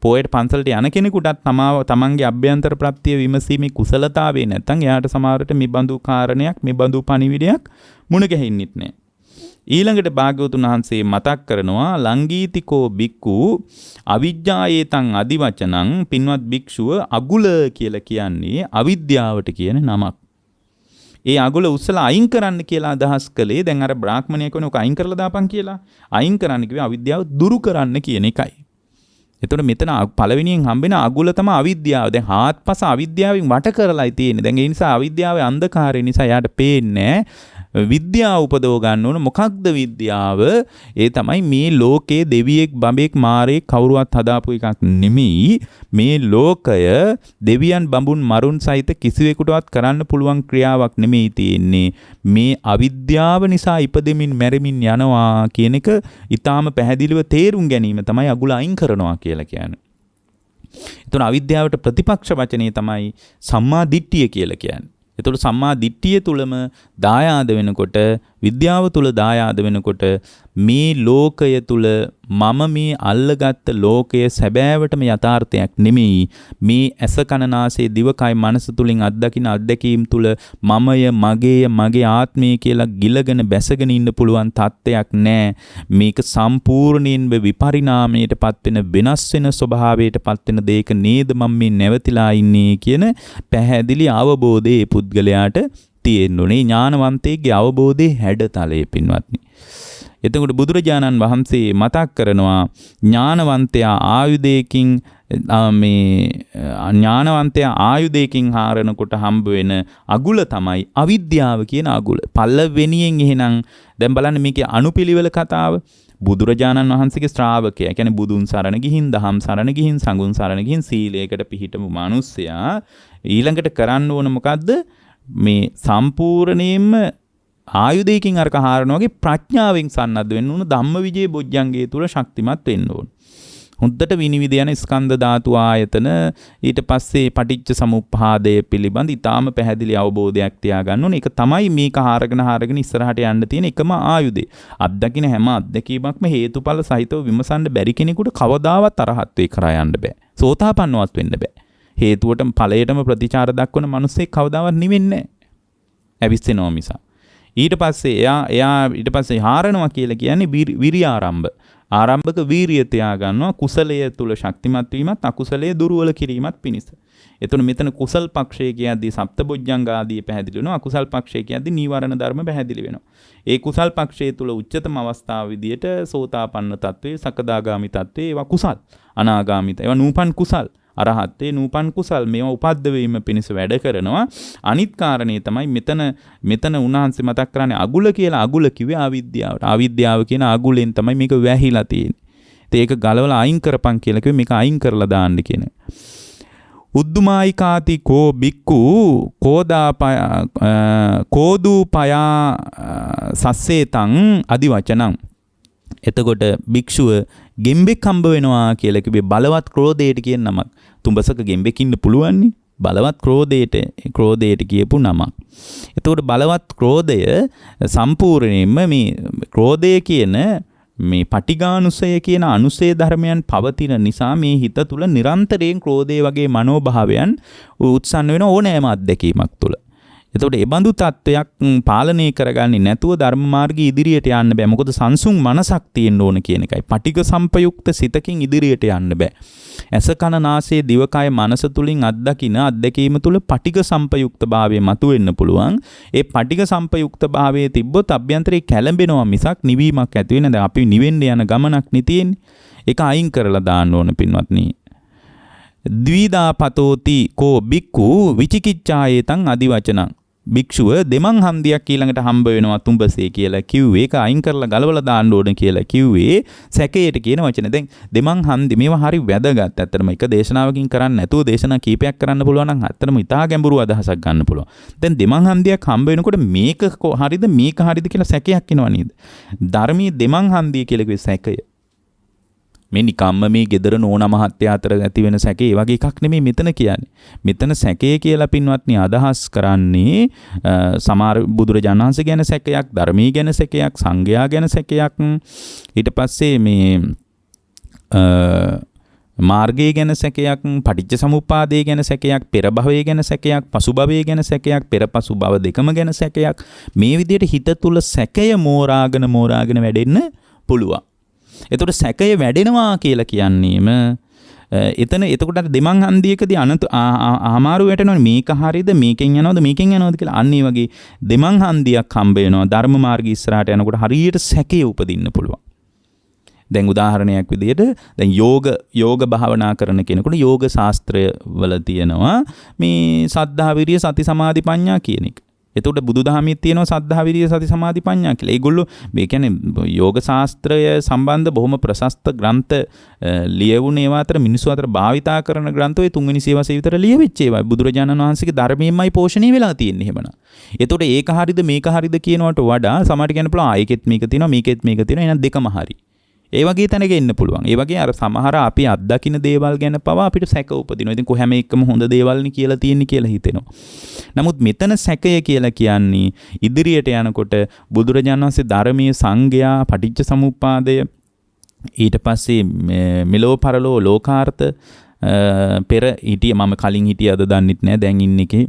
පොයට පන්සලට යන කෙනෙකුටත් තමන්ගේ අභ්‍යන්තර ප්‍රත්‍ය විමසීමේ කුසලතාවේ නැත්නම් එයාට සමහරට මේ බඳු කාරණයක්, මේ බඳු පණිවිඩයක් මුණ ගැහෙන්නෙත් නැහැ. ඊළඟට භාග්‍යවතුන් වහන්සේ මතක් කරනවා ලංගීතිකෝ බික්ඛු අවිජ්ජායේතං අදි වචනං. පින්වත් භික්ෂුව අගුල කියලා කියන්නේ අවිද්‍යාවට කියන නමක්. ඒ අගුල උස්සලා අයින් කරන්න කියලා අදහස් කළේ දැන් අර බ්‍රාහ්මණයෙක් වෙන ඔක අයින් කරලා දාපන් කියලා. අයින් කරන්න කිව්වේ අවිද්‍යාව දුරු කරන්න කියන එකයි. එතකොට මෙතන පළවෙනියෙන් හම්බෙන අගුල තමයි අවිද්‍යාව. දැන් හාත්පස අවිද්‍යාවෙන් වට කරලායි තියෙන්නේ. දැන් ඒ නිසා අවිද්‍යාවේ අන්ධකාරය නිසා යාට පේන්නේ විද්‍යාව උපදව ගන්න ඕන. මොකක්ද විද්‍යාව? ඒ තමයි මේ ලෝකේ දෙවියෙක්, බඹෙක්, මාරයෙක් කවුරුවත් හදාපු එකක් නෙමෙයි. මේ ලෝකය දෙවියන්, බඹුන්, මරුන් සහිත කිසිවෙකුටවත් කරන්න පුළුවන් ක්‍රියාවක් නෙමෙයි තියෙන්නේ. මේ අවිද්‍යාව නිසා ඉපදෙමින් මැරෙමින් යනවා කියන එක ඊටාම පැහැදිලිව තේරුම් ගැනීම තමයි අගුල අයින් කරනවා කියලා කියන්නේ. එතන අවිද්‍යාවට ප්‍රතිපක්ෂ වචනේ තමයි සම්මා දිට්ඨිය කියලා කියන්නේ. එතකොට සම්මා දිට්ඨිය තුලම දායාද වෙනකොට, විද්‍යාව තුල දායාද වෙනකොට මේ ලෝකය තුල මම මේ අල්ලගත්ත ලෝකය සැබෑවටම යථාර්ථයක් නෙමෙයි. මේ ඇස කන නාසය දිවකය මනස තුලින් අත්දකින අත්දැකීම් තුල මමය, මගේය, මගේ ආත්මය කියලා ගිලගෙන බැසගෙන ඉන්න පුළුවන් තත්ත්වයක් නැහැ. මේක සම්පූර්ණයෙන්ම විපරිණාමයටපත් වෙන, වෙනස් වෙන ස්වභාවයටපත් වෙන දෙයක නේද මම මේ නැවතිලා ඉන්නේ කියන පැහැදිලි අවබෝධය ඒ පුද්ගලයාට තියෙන්න ඕනේ. ඥානවන්තයෙක්ගේ අවබෝධයේ හැඩතලයේ පින්වත්නි. එතකොට බුදුරජාණන් වහන්සේ මතක් කරනවා ඥානවන්තයා ආයුධයකින් හාරනකොට හම්බ වෙන අගුල තමයි අවිද්‍යාව කියන අගුල. පළවෙනියෙන් එහෙනම් දැන් බලන්න මේකේ අනුපිළිවෙල කතාව. බුදුරජාණන් වහන්සේගේ ශ්‍රාවකයා, කියන්නේ බුදුන් සරණ ගිහින්, දහම් සරණ ගිහින්, සංඝුන් සරණ ගිහින් සීලයකට පිහිටපු මිනිසයා ඊළඟට කරන්න ඕන මොකද්ද? මේ සම්පූර්ණයෙන්ම ආයුධයකින් අරක හාරනවා වගේ ප්‍රඥාවෙන් සන්නද්ධ වෙන්න ඕන. ධම්මවිජය බොජ්ජංගයේ තුල ශක්තිමත් වෙන්න ඕන. හොඳට විනිවිද යන ස්කන්ධ ධාතු ආයතන ඊට පස්සේ පටිච්ච සමුප්පාදය පිළිබඳ ඊටාම පැහැදිලි අවබෝධයක් තියාගන්න ඕනේ. ඒක තමයි මේක හාරගෙන ඉස්සරහට යන්න තියෙන එකම ආයුධය. අත්දකින්න හැම අත්දැකීමක්ම හේතුඵල සහිතව විමසන්න බැරි කෙනෙකුට කවදාවත් අරහත්වේ කරා යන්න බෑ. සෝතාපන්නවත් වෙන්න බෑ. හේතුවටම ඵලයටම ප්‍රතිචාර දක්වන මිනිස්සෙක් කවදාවත් නිවෙන්නේ නැහැ. ඇවිස්සෙනවා මිස. ඊට පස්සේ එයා ඊට පස්සේ හාරනවා කියලා කියන්නේ විරියාරම්භ. ආරම්භක වීරිය තියා ගන්නවා කුසලයේ තුල ශක්තිමත් වීමත් අකුසලයේ දුර්වල කිරීමත් පිණිස. එතකොට මෙතන කුසල් පක්ෂයේ කියද්දී සප්තබොජ්ජංග ආදී පැහැදිලි වෙනවා. අකුසල් පක්ෂයේ කියද්දී නීවරණ ධර්ම පැහැදිලි වෙනවා. ඒ කුසල් පක්ෂයේ තුල උච්චතම අවස්ථාව විදියට සෝතාපන්න තත්වයේ සකදාගාමි තත්වයේ ඒවා කුසල් අනාගාමිත ඒවා නූපන් කුසල් අරහත්ත්වේ නූපන් කුසල් මේවා උපද්ද වීම පිණිස වැඩ කරනවා. අනිත් කාරණේ තමයි මෙතන උන්වහන්සේ මතක් කරන්නේ අගුල කියලා. අගුල කිව්වේ අවිද්‍යාවට. අවිද්‍යාව කියන අගුලෙන් තමයි මේක වැහිලා තියෙන්නේ. ඒක ගලවලා අයින් කරපන් කියලා කිව්වේ මේක අයින් කරලා දාන්න කියන. උද්දුමායිකාති කෝ බික්කු කෝදූපයා සස්සේතං අදි වචනං. එතකොට භික්ෂුව ගෙම්බෙක් හම්බ වෙනවා කියලා කිව්වේ බලවත් ක්‍රෝධයට කියන නමක්. තුඹසක ගෙම්බෙක් ඉන්න පුළුවන් නේ. බලවත් ක්‍රෝධයට කියපු නමක්. එතකොට බලවත් ක්‍රෝධය සම්පූර්ණයෙන්ම මේ ක්‍රෝධය කියන මේ පටිඝානුසය කියන අනුසය ධර්මයන් පවතින නිසා මේ හිත තුල නිරන්තරයෙන් ක්‍රෝධය වගේ මනෝභාවයන් උත්සන්න වෙන ඕනෑම අත්දැකීමක් තුල. එතකොට ඒ බඳු තත්වයක් පාලනය කරගන්නේ නැතුව ධර්ම මාර්ගයේ ඉදිරියට යන්න බෑ. මොකද සංසුන් මනසක් තියෙන්න ඕන කියන එකයි. පටිඝ සම්පයුක්ත සිතකින් ඉදිරියට යන්න බෑ. ඇස කන නාසය දිවකය මනස තුලින් අත්දකින අත්දැකීම තුල පටිඝ සම්පයුක්ත භාවය මතුවෙන්න පුළුවන්. ඒ පටිඝ සම්පයුක්ත භාවයේ තිබ්බොත් අභ්‍යන්තරේ කැළඹෙනවා මිසක් නිවීමක් ඇති වෙන්නේ නැහැ. අපි නිවෙන්න යන ගමනක් නේ තියෙන්නේ. ඒක අයින් කරලා දාන්න ඕන පින්වත්නි. ද්විදාපතෝති කෝ බික්කු විචිකිච්ඡායේතං අදි වචනං. භික්ෂුව දෙමන් හන්දියක් ඊළඟට හම්බ වෙනවා තුඹසේ කියලා කිව්වේ. ඒක අයින් කරලා ගලවලා දාන්න ඕන කියලා කිව්වේ සැකයට කියන වචනේ. දැන් දෙමන් හන්දි මේවා හරි වැදගත්. ඇත්තටම එක දේශනාවකින් කරන්නේ නැතුව දේශනා කීපයක් කරන්න පුළුවන් නම් ඇත්තටම ඉතා ගැඹුරු අදහසක් ගන්න පුළුවන්. දැන් දෙමන් හන්දියක් හම්බ වෙනකොට මේක හරිද මේක හරිද කියලා සැකයක් එනවා නේද? ධර්මයේ දෙමන් හන්දිය කියලා කිව්වේ සැකය. මේ නිකම්ම මේ gedara නෝනා මහත්තයා අතර ඇති වෙන සැකේ ඒ වගේ එකක් නෙමෙයි මෙතන කියන්නේ. මෙතන සැකේ කියලා පින්වත්නි අදහස් කරන්නේ සමහර බුදුරජාණන් වහන්සේ ගැන සැකයක්, ධර්මයේ ගැන සැකයක්, සංඝයා ගැන සැකයක්, ඊට පස්සේ මේ මාර්ගය ගැන සැකයක්, පටිච්ච සමුප්පාදය ගැන සැකයක්, පෙර භවය ගැන සැකයක්, පසු භවය ගැන සැකයක්, පෙර පසු භව දෙකම ගැන සැකයක්. මේ විදිහට හිත තුල සැකය මෝරාගෙන වැඩෙන්න පුළුවන්. එතකොට සැකය වැඩෙනවා කියලා කියන්නේම එතකොට දෙමන් හන්දියකදී අමාරු වැටෙනවනේ මේක හරියද මේකෙන් යනවද කියලා. අන්න ඒ වගේ දෙමන් හන්දියක් හම්බ වෙනවා ධර්ම මාර්ගය ඉස්සරහට යනකොට හරියට සැකය උපදින්න පුළුවන්. දැන් උදාහරණයක් විදිහට දැන් යෝග භාවනා කරන කෙනෙකුට යෝග ශාස්ත්‍රය වල තියෙනවා මේ සද්ධා විරිය සති සමාධි ප්‍රඥා කියන එක. එතකොට බුදුදහමේ තියෙනවා සද්ධා විරිය සති සමාධි ප්‍රඥා කියලා. ඒගොල්ලෝ මේ කියන්නේ යෝග ශාස්ත්‍රය සම්බන්ධ බොහොම ප්‍රශස්ත ග්‍රන්ථ ලියවුණ ඒවා අතර මිනිස්සු අතර භාවිතා කරන ග්‍රන්ථ ඔය තුන්වෙනි සේවසේ විතර ලියවිච්ච ඒවා. බුදුරජාණන් වහන්සේගේ ධර්මයෙන්මයි පෝෂණය වෙලා තියෙන්නේ එහෙමනම්. එතකොට ඒක හරිද මේක හරිද කියනවට වඩා සමහරට කියන්න පුළුවන් ඒකෙත් මේක තියෙනවා මේකෙත් මේක තියෙනවා එහෙනම් දෙකම හරි. ඒ වගේ තැනක එන්න පුළුවන්. ඒ වගේ අර සමහර අපි අත්දකින්න දේවල් ගැන පවා අපිට සැක උපදිනවා. ඉතින් කොහොම එකම හොඳ දේවල්නේ කියලා තියෙන්නේ කියලා හිතෙනවා. නමුත් මෙතන සැකය කියලා කියන්නේ ඉදිරියට යනකොට බුදුරජාණන් වහන්සේ ධර්මයේ සංගයා පටිච්ච සමුප්පාදය ඊට පස්සේ මෙලෝ පරලෝ ලෝකාර්ථ පෙර හිටිය මම කලින් හිටිය අද දන්නෙත් නෑ දැන් ඉන්න එකේ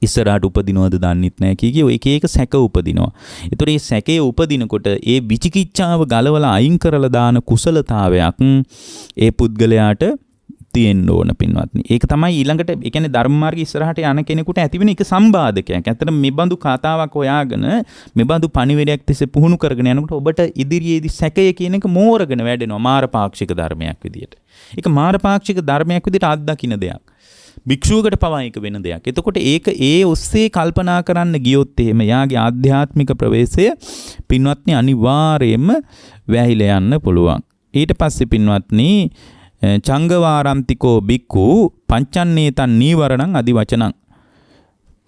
ඉස්සරහට උපදිනවද දන්නෙත් නැහැ කීකේ ඔය එක සැක උපදිනවා. ඒතකොට මේ සැකේ උපදිනකොට ඒ විචිකිච්ඡාව ගලවලා අයින් කරලා දාන කුසලතාවයක් ඒ පුද්ගලයාට තියෙන්න ඕන පින්වත්නි. ඒක තමයි ඊළඟට ඒ කියන්නේ ධර්ම මාර්ගයේ ඉස්සරහට යන කෙනෙකුට ඇතිවෙන එක සම්බාධකයක්. ඇත්තටම මේ බඳු කතාවක් හොයාගෙන මේ බඳු පණිවිඩයක් තිස්සේ පුහුණු කරගෙන යනකොට ඔබට ඉදිරියේදී සැකය කියන එක මෝරගෙන වැඩෙනවා මාරපාක්ෂික ධර්මයක් විදියට. ඒක මාරපාක්ෂික ධර්මයක් විදියට අත්දකින්න දෙයක්. භික්ෂුවකට පවා ඒක වෙන දෙයක්. එතකොට ඒක ඒ ඔස්සේ කල්පනා කරන්න ගියොත් එහෙම යාගේ ආධ්‍යාත්මික ප්‍රවේශය පින්වත්නි අනිවාර්යයෙන්ම වැහිලා යන්න පුළුවන්. ඊට පස්සේ පින්වත්නි චංගවාරන්තිකෝ බික්කු පංචන්නේතන් නීවරණං අදි වචනං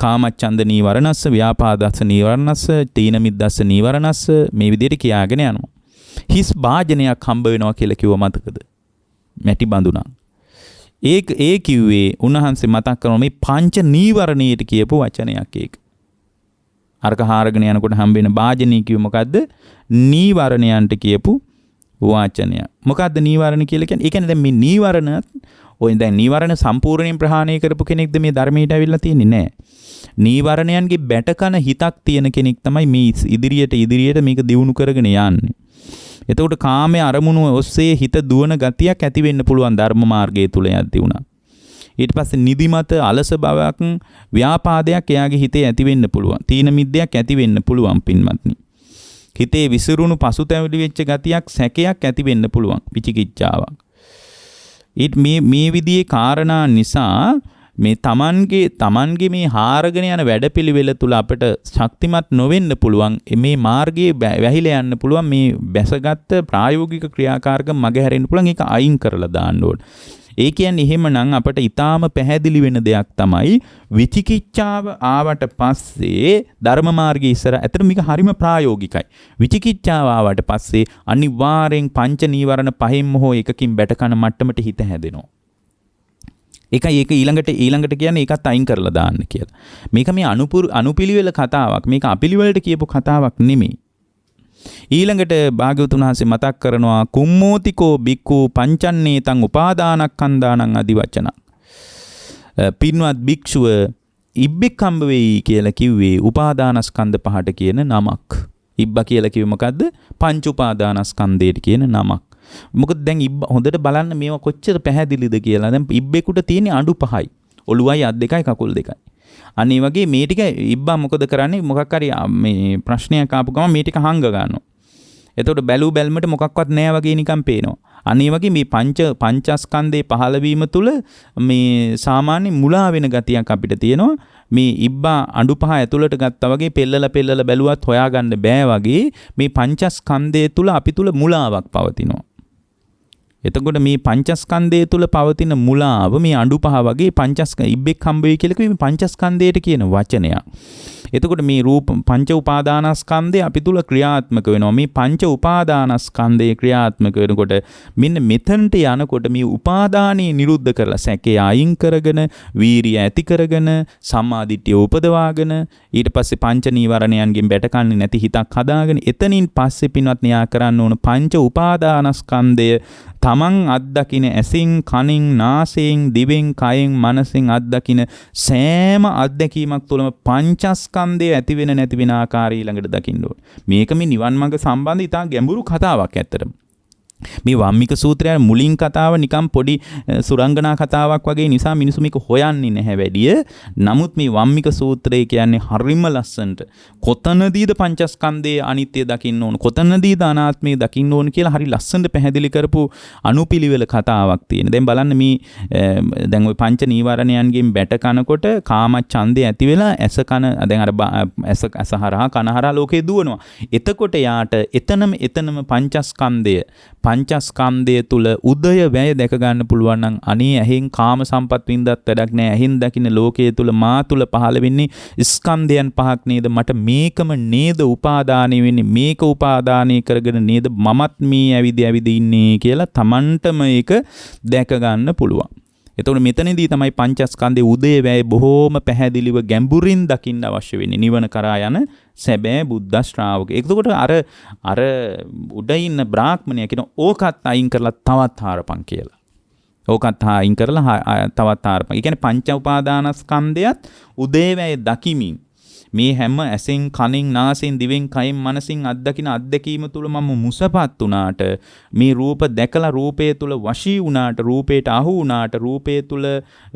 කාමච්ඡන්ද නීවරණස්ස, ව්‍යාපාදස්ස නීවරණස්ස, තීන මිද්දස්ස නීවරණස්ස මේ විදිහට කියාගෙන යනවා. හිස් වාජනයක් හම්බ වෙනවා කියලා කිව්ව මතකද? මැටි බඳුනා. ඒ කිව්වේ උන්වහන්සේ මතක් කරන මේ පංච නීවරණයට කියපු වචනයක් ඒක. අරක හාරගෙන යනකොට හම්බ වෙන වාජනී කිව්ව මොකද්ද? නීවරණයන්ට කියපු වචනය. මොකද්ද නීවරණ කියලා කියන්නේ? ඒ කියන්නේ දැන් මේ නීවරණ ඔය දැන් නීවරණ සම්පූර්ණයෙන් ප්‍රහාණය කරපු කෙනෙක්ද මේ ධර්මයට ඇවිල්ලා තියෙන්නේ? නෑ. නීවරණයන්ගේ බැටකන හිතක් තියෙන කෙනෙක් තමයි මේ ඉදිරියට මේක දියුණු කරගෙන යන්නේ. එතකොට කාමයේ අරමුණු ඔස්සේ හිත දුවන ගතියක් ඇති වෙන්න පුළුවන් ධර්ම මාර්ගයේ තුල යද්දී උනා. ඊට පස්සේ නිදිමත අලස බවක් ව්‍යාපාදයක් එයාගේ හිතේ ඇති වෙන්න පුළුවන්. තීන මිද්දයක් ඇති වෙන්න පුළුවන් පින්වත්නි. හිතේ විසිරුණු පසුතැවිලි වෙච්ච ගතියක් සැකයක් ඇති වෙන්න පුළුවන්. විචිකිච්ඡාවක්. මේ විදිහේ කාරණා නිසා මේ තමන්ගේ මේ හාරගෙන යන වැඩපිළිවෙල තුල අපිට ශක්තිමත් නොවෙන්න පුළුවන්. මේ මාර්ගයේ වැහිලා යන්න පුළුවන්. මේ බැසගත් ප්‍රායෝගික ක්‍රියාකාරකම් මගහැරෙන්න පුළුවන්. ඒක අයින් කරලා දාන්න ඕන. ඒ කියන්නේ එහෙමනම් අපිට ඊටාම පැහැදිලි වෙන දෙයක් තමයි විචිකිච්ඡාව ආවට පස්සේ ධර්ම මාර්ගයේ ඉස්සර ඇත්තට මේක හරිම ප්‍රායෝගිකයි. විචිකිච්ඡාව ආවට පස්සේ අනිවාර්යෙන් පංච නීවරණ පහෙන්ම හෝ එකකින් බැටකන මට්ටමට හිත හැදෙනවා. ඒක ඊළඟට කියන්නේ ඒකත් අයින් කරලා දාන්න කියලා. මේක මේ අනුපිළිවෙල කතාවක්. මේක අපිළිවෙලට කියපු කතාවක් නෙමෙයි. ඊළඟට භාග්‍යවතුන් වහන්සේ මතක් කරනවා කුම්මෝතිකෝ බික්ඛු පංචන්නේතං උපාදානක්ඛන්දානං আদি වචන. පින්වත් භික්ෂුව ඉබ්බෙක් හම්බ වෙයි කියලා කිව්වේ උපාදානස්කන්ධ පහට කියන නමක්. ඉබ්බා කියලා කිව්වේ මොකද්ද? පංච උපාදානස්කන්ධයට කියන නමක්. මොකද දැන් හොඳට බලන්න මේවා කොච්චර පැහැදිලිද කියලා. දැන් ඉබ්බෙකුට තියෙන අඬු පහයි. ඔළුවයි අත් දෙකයි කකුල් දෙකයි. අන්න ඒ වගේ මේ ටික ඉබ්බා මොකද කරන්නේ? මොකක් හරි මේ ප්‍රශ්නයක් ආපු ගමන් මේ ටික හංග ගන්නවා. එතකොට බැලුමට මොකක්වත් නැහැ වගේ නිකන් පේනවා. අන්න ඒ වගේ මේ පංචස්කන්ධේ පහළ වීම තුල මේ සාමාන්‍ය මුලා වෙන ගතියක් අපිට තියෙනවා. මේ ඉබ්බා අඬු පහ ඇතුළට ගත්තා වගේ පෙල්ලලා බැලුවත් හොයාගන්න බෑ වගේ මේ පංචස්කන්ධය තුල අපි තුල මුලාවක් පවතිනවා. එතකොට මේ පංචස්කන්ධය තුල පවතින මුලාව මේ අඬු පහ වගේ ඉබ්බෙක් හම්බ වෙයි කියලා කිව්වේ පංචස්කන්ධයට කියන වචනයක්. එතකොට මේ පංච උපාදානස්කන්ධය අපි තුල ක්‍රියාත්මක වෙනවා. මේ පංච උපාදානස්කන්ධයේ ක්‍රියාත්මක වෙනකොට මෙන්න මෙතනට යනකොට මේ උපාදානිය නිරුද්ධ කරලා සැකේ අයින් කරගෙන වීරිය ඇති කරගෙන සම්මාදිට්ඨිය උපදවාගෙන ඊට පස්සේ පංච නීවරණයන්ගෙන් බැටකන්නේ නැති හිතක් හදාගෙන එතනින් පස්සේ පින්වත් න්‍යා කරන්න ඕන පංච උපාදානස්කන්ධය තමන් අත්දකින ඇසින් කනින් නාසයෙන් දිවෙන් කයෙන් මනසෙන් අත්දකින සෑම අත්දැකීමක් තුළම පංචස්කන්ධය ඇති වෙන නැති වෙන ආකාරය ළඟට දකින්න ඕන. මේක මේ නිවන් මඟ සම්බන්ධ ඉතා ගැඹුරු කතාවක් ඇත්තටම. මේ වම්මික සූත්‍රය මුලින් කතාව නිකම් පොඩි සුරංගනා කතාවක් වගේ නිසා මිනිස්සු මේක හොයන්නේ නැහැ වැඩිය. නමුත් මේ වම්මික සූත්‍රය කියන්නේ හරිම ලස්සනට කොතනදීද පංචස්කන්ධයේ අනිත්‍ය දකින්න ඕන, කොතනදීද අනාත්මය දකින්න ඕන කියලා හරි ලස්සනට පැහැදිලි කරපු අනුපිළිවෙල කතාවක් තියෙන. දැන් බලන්න මේ දැන් ওই පංච නීවරණයන්ගෙන් බැට කනකොට කාමච්ඡන්දය ඇති වෙලා ඇස කන දැන් අර ඇස හරහා කන හරහා ලෝකේ දුවනවා. එතකොට යාට එතනම පංචස්කන්ධය තුල උදය වැය දැක ගන්න පුළුවන් නම් අනේ ඇහෙන් කාම සම්පත් වින්දත් වැඩක් නැහැ. ඇහෙන් දකින්න ලෝකයේ තුල මා තුල පහළ වෙන්නේ ස්කන්ධයන් පහක් නේද? මට මේකම නේද උපාදානය වෙන්නේ? මේක උපාදානය කරගෙන නේද මමත් මේ ඇවිද ඉන්නේ කියලා Tamanටම ඒක දැක ගන්න පුළුවන්. එතකොට මෙතනදී තමයි පංචස්කන්ධයේ උදේ වැය බොහෝම පැහැදිලිව ගැඹුරින් දකින්න අවශ්‍ය වෙන්නේ. නිවන කරා යන සැබෑ බුද්ධ ශ්‍රාවක. එතකොට අර උඩ ඉන්න බ්‍රාහ්මණයා කියන ඕකත් අයින් කරලා තවත් හාරපන් කියලා. ඕකත් අයින් කරලා තවත් හාරපන්. ඒ කියන්නේ පංච උපාදානස්කන්ධයත් උදේ වැය දකිමින් මේ හැම ඇසෙන් කනෙන් නාසෙන් දිවෙන් කයෙන් මනසින් අත්දකින අත්දැකීම තුල මම මුසපත් වුණාට මේ රූප දැකලා රූපය තුල වශී වුණාට රූපයට අහු වුණාට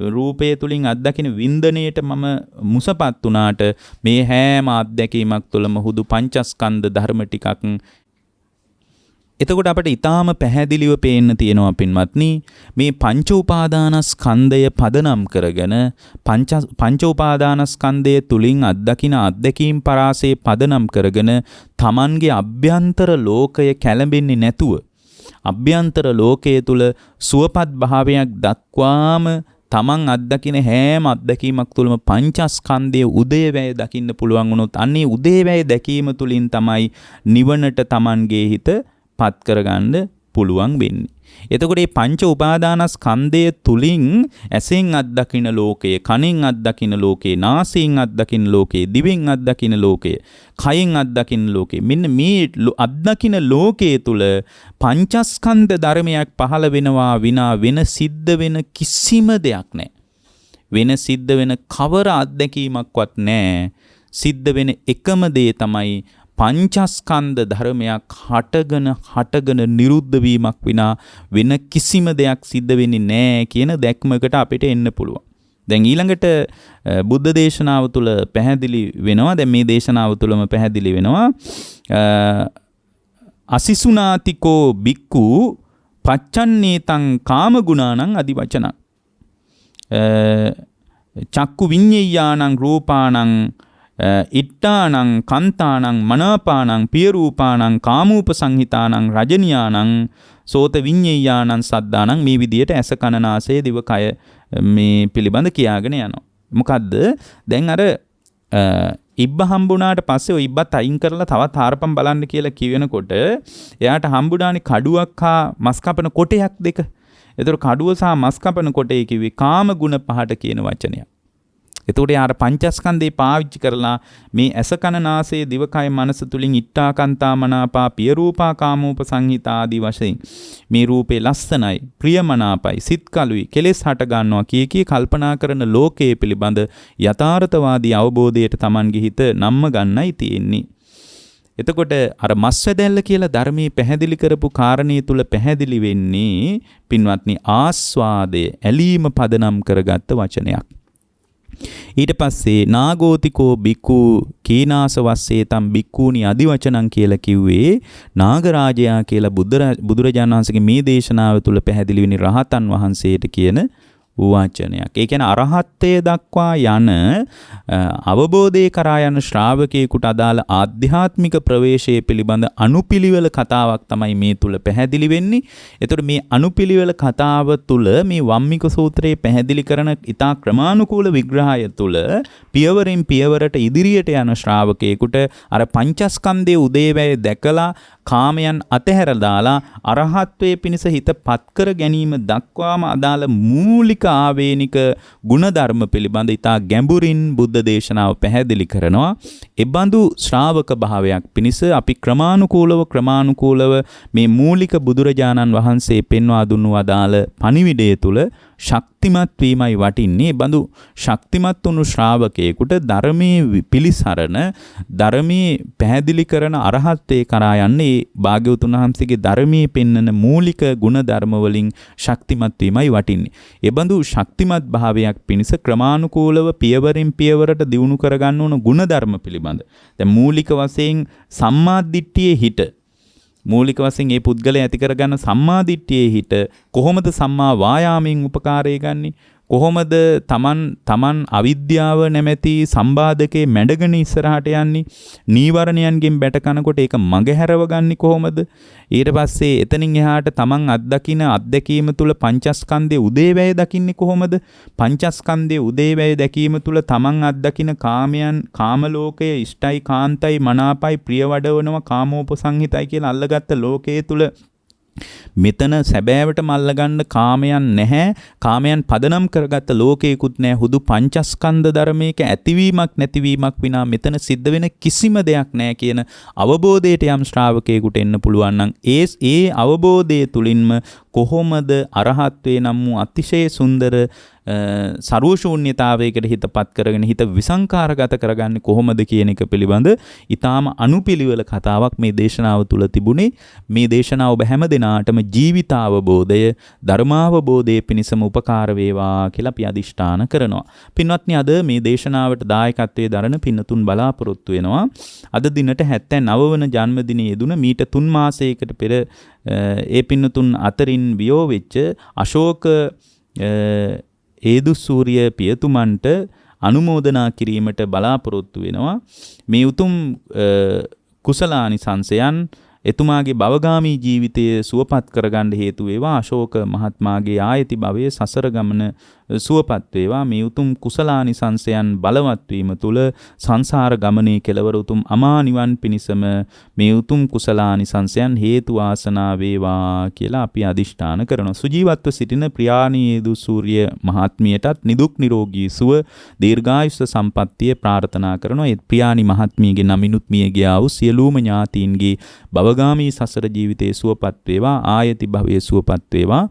රූපය තුලින් අත්දකින වින්දනයේට මම මුසපත් වුණාට මේ හැම අත්දැකීමක් තුලම හුදු පංචස්කන්ධ ධර්ම ටිකක්. එතකොට අපිට ඊටාම පැහැදිලිව පේන්න තියෙනවා පින්වත්නි මේ පංච උපාදානස්කන්ධය පදනම් කරගෙන පංච උපාදානස්කන්ධය තුලින් අත්දකින අත්දැකීම් පරාසය පදනම් කරගෙන Tamanගේ අභ්‍යන්තර ලෝකය කැළඹෙන්නේ නැතුව අභ්‍යන්තර ලෝකයේ තුල සුවපත් භාවයක් දක්වාම තමන් අත්දකින හැම අත්දැකීමක් තුළම පංචස්කන්ධයේ උදේවැය දකින්න පුළුවන් වුණොත් අන්නේ උදේවැය දැකීම තුළින් තමයි නිවනට තමන්ගේ හිත පත් කරගන්න පුළුවන් වෙන්නේ. එතකොට මේ පංච උපාදානස්කන්ධය තුලින් ඇසෙන් අත්දකින ලෝකය, කනෙන් අත්දකින ලෝකය, නාසයෙන් අත්දකින ලෝකය, දිවෙන් අත්දකින ලෝකය, කයෙන් අත්දකින ලෝකය. මෙන්න මේ අත්දකින ලෝකයේ තුල පංචස්කන්ධ ධර්මයක් පහළ වෙනවා විනා වෙන සිද්ධ වෙන කිසිම දෙයක් නැහැ. වෙන සිද්ධ වෙන කවර අත්දැකීමක්වත් නැහැ. සිද්ධ වෙන එකම දේ තමයි පංචස්කන්ධ ධර්මයක් හටගෙන නිරුද්ධ වීමක් විනා වෙන කිසිම දෙයක් සිද්ධ වෙන්නේ නැහැ කියන දැක්මකට අපිට එන්න පුළුවන්. දැන් ඊළඟට බුද්ධ දේශනාව තුළ පැහැදිලි වෙනවා. දැන් මේ දේශනාව තුළම පැහැදිලි වෙනවා. අසිසුනාතිකෝ බික්කු පච්චන්නේතං කාමගුණානං අදිවචනං චක්කු විඤ්ඤයානං රූපානං ඉට්ඨානං කන්තානං මනාපානං පියරූපානං කාමූපසංහිතානං රජනියානං සෝත විඤ්ඤයානං සද්දානං මේ විදියට ඇස කන නාසය දිව කය මේ පිළිබඳ කියාගෙන යනවා. මොකද්ද? දැන් අර ඉබ්බ හම්බුණාට පස්සේ ඔය ඉබ්බත් අයින් කරලා තවත් හාරපම් බලන්න කියලා කියනකොට එයාට හම්බුණානේ කඩුවක් හා මස් කපන කොටයක් දෙක. ඒතර කඩුව සහ මස් කපන කොටේ කිව්වේ කාම ගුණ පහට කියන වචනයක්. එතකොට යාර පංචස්කන්ධේ පාවිච්චි කරලා මේ ඇස කන නාසය දිවකය මනස තුලින් ඉට්ඨා කන්තා මනාපා පිය රූපා කාමෝප සංහිතා ආදී වශයෙන් මේ රූපේ ලස්සනයි ප්‍රියමනාපයි සිත් කලුයි කෙලෙස් හට ගන්නවා කී කල්පනා කරන ලෝකයේ පිළිබඳ යථාර්ථවාදී අවබෝධයට Tamanගේ හිත නම්ම ගන්නයි තියෙන්නේ. එතකොට අර මස්වැදැල්ල කියලා ධර්මයේ පැහැදිලි කරපු කාරණේ තුල පැහැදිලි වෙන්නේ පින්වත්නි ආස්වාදය ඇලීම පදනම් කරගත්ත වචනයක්. ඊට පස්සේ නාගෝතිකෝ බික්කු කීනාස වස්සේ තම් බික්කූනි අදිවචනං කියලා කිව්වේ නාගරාජයා කියලා බුදුරජාණන් වහන්සේගේ මේ දේශනාව තුළ පැහැදිලි වෙන රහතන් වහන්සේට කියන වචනයක්. ඒ කියන්නේ අරහත්ත්වයට දක්වා යන අවබෝධය කරා යන ශ්‍රාවකයෙකුට අදාළ ආධ්‍යාත්මික ප්‍රවේශයේ පිළිබඳ අනුපිළිවෙල කතාවක් තමයි මේ තුල පැහැදිලි වෙන්නේ. ඒතකොට මේ අනුපිළිවෙල කතාව තුල මේ වම්මික සූත්‍රයේ පැහැදිලි කරන ඊතා ක්‍රමානුකූල විග්‍රහය තුල පියවරෙන් පියවරට ඉදිරියට යන ශ්‍රාවකයෙකුට අර පංචස්කන්ධයේ උදේවැය දැකලා කාමයන් අතහැර දාලා අරහත්ත්වයේ පිණිස හිත පත්කර ගැනීම දක්වාම අදාළ මූලික ආවේනික ගුණධර්ම පිළිබඳ ඉතා ගැඹුරින් බුද්ධ දේශනාව පැහැදිලි කරනවා. එබඳු ශ්‍රාවක භාවයක් පිණිස අපි ක්‍රමානුකූලව මේ මූලික බුදුරජාණන් වහන්සේ පෙන්වා දුන්නු අදාළ පණිවිඩය තුල ශක්තිමත් වීමයි වටින්නේ. බඳු ශක්තිමත් වුණු ශ්‍රාවකයෙකුට ධර්මයේ පිළිසරණ ධර්මයේ පැහැදිලි කරන අරහත්ත්වයේ කරා යන්නේ භාග්‍යවතුන් වහන්සේගේ ධර්මයේ පෙන්වන මූලික ගුණ ධර්ම වලින් ශක්තිමත් වීමයි වටින්නේ. ඒ බඳු ශක්තිමත් භාවයක් පිණිස ක්‍රමානුකූලව පියවරින් පියවරට දියුණු කරගන්න ඕන ගුණ ධර්ම පිළිබඳ. දැන් මූලික වශයෙන් සම්මාදිට්ඨියේ හිත මූලික වශයෙන් මේ පුද්ගලයා ඇති කරගන්න සම්මාදිට්ඨියේ හිත කොහොමද සම්මා වායාමයෙන් උපකාරය ගන්නේ? කොහොමද තමන් අවිද්‍යාව නැමැති සම්බාධකේ මැඩගෙන ඉස්සරහට යන්නේ? නීවරණයන්ගෙන් බැට කනකොට ඒක මගහැරව ගන්නේ කොහොමද? ඊට පස්සේ එතනින් එහාට තමන් අත්දකින අත්දැකීම තුල පංචස්කන්ධයේ උදේවැය දකින්නේ කොහොමද? පංචස්කන්ධයේ උදේවැය දැකීම තුල තමන් අත්දකින කාමයන් කාම ලෝකයේ ඉෂ්ටයි කාන්තයි මනාපයි ප්‍රිය වඩවනවා කාමෝපසංහිතයි කියලා අල්ලගත්ත ලෝකයේ තුල මෙතන සැබෑවටම අල්ලගන්න කාමයන් නැහැ. කාමයන් පදනම් කරගත්ත ලෝකයකුත් නැහැ. හුදු පංචස්කන්ධ ධර්මයක ඇතිවීමක් නැතිවීමක් විනා මෙතන සිද්ධ වෙන කිසිම දෙයක් නැහැ කියන අවබෝධයට යම් ශ්‍රාවකයෙකුට එන්න පුළුවන් නම් ඒ අවබෝධය තුලින්ම කොහොමද අරහත්වේ නම් වූ අතිශය සුන්දර සර්වශූන්‍යතාවයකට හිතපත් කරගෙන හිත විසංකාරගත කරගන්නේ කොහොමද කියන එක පිළිබඳ ඊටාම අනුපිළිවෙල කතාවක් මේ දේශනාව තුල තිබුණේ. මේ දේශනාව ඔබ හැම දිනාටම ජීවිතාවබෝධය ධර්මාවබෝධය පිණිසම උපකාර වේවා කියලා අපි අදිෂ්ඨාන කරනවා. පින්වත්නි, අද මේ දේශනාවට දායකත්වයේ දරන පින්නතුන් බලාපොරොත්තු වෙනවා. අද දිනට 79 වන ජන්මදිනයේ යෙදුන මීට 3 මාසයකට පෙර ඒ පින්නතුන් අතරින් වියෝ වෙච්ච අශෝක ඒදුසූරිය පියතුමන්ට අනුමෝදනා කිරීමට බලාපොරොත්තු වෙනවා. මේ උතුම් කුසලානිසංසයන් එතුමාගේ භවගාමී ජීවිතය සුවපත් කරගන්න හේතු වේවා. අශෝක මහත්මයාගේ ආයති භවයේ සසර ගමන සුවපත් වේවා. මේ උතුම් කුසලානිසංසයන් බලවත් වීම තුල සංසාර ගමනේ කෙලවර උතුම් අමා නිවන් පිණිසම මේ උතුම් කුසලානිසංසයන් හේතු වාසනා වේවා කියලා අපි අදිෂ්ඨාන කරනවා. සුජීවත්ව සිටින ප්‍රියාණීයේදු සූර්ය මහත්මියටත් නිදුක් නිරෝගී සුව දීර්ඝායුෂ සම්පන්නිය ප්‍රාර්ථනා කරනවා. ඒ ප්‍රියාණි මහත්මියගේ නමිනුත් මිය ගියා වූ සියලුම ඥාතීන්ගේ භවගාමී සසර ජීවිතයේ සුවපත් වේවා. ආයති භවයේ සුවපත් වේවා.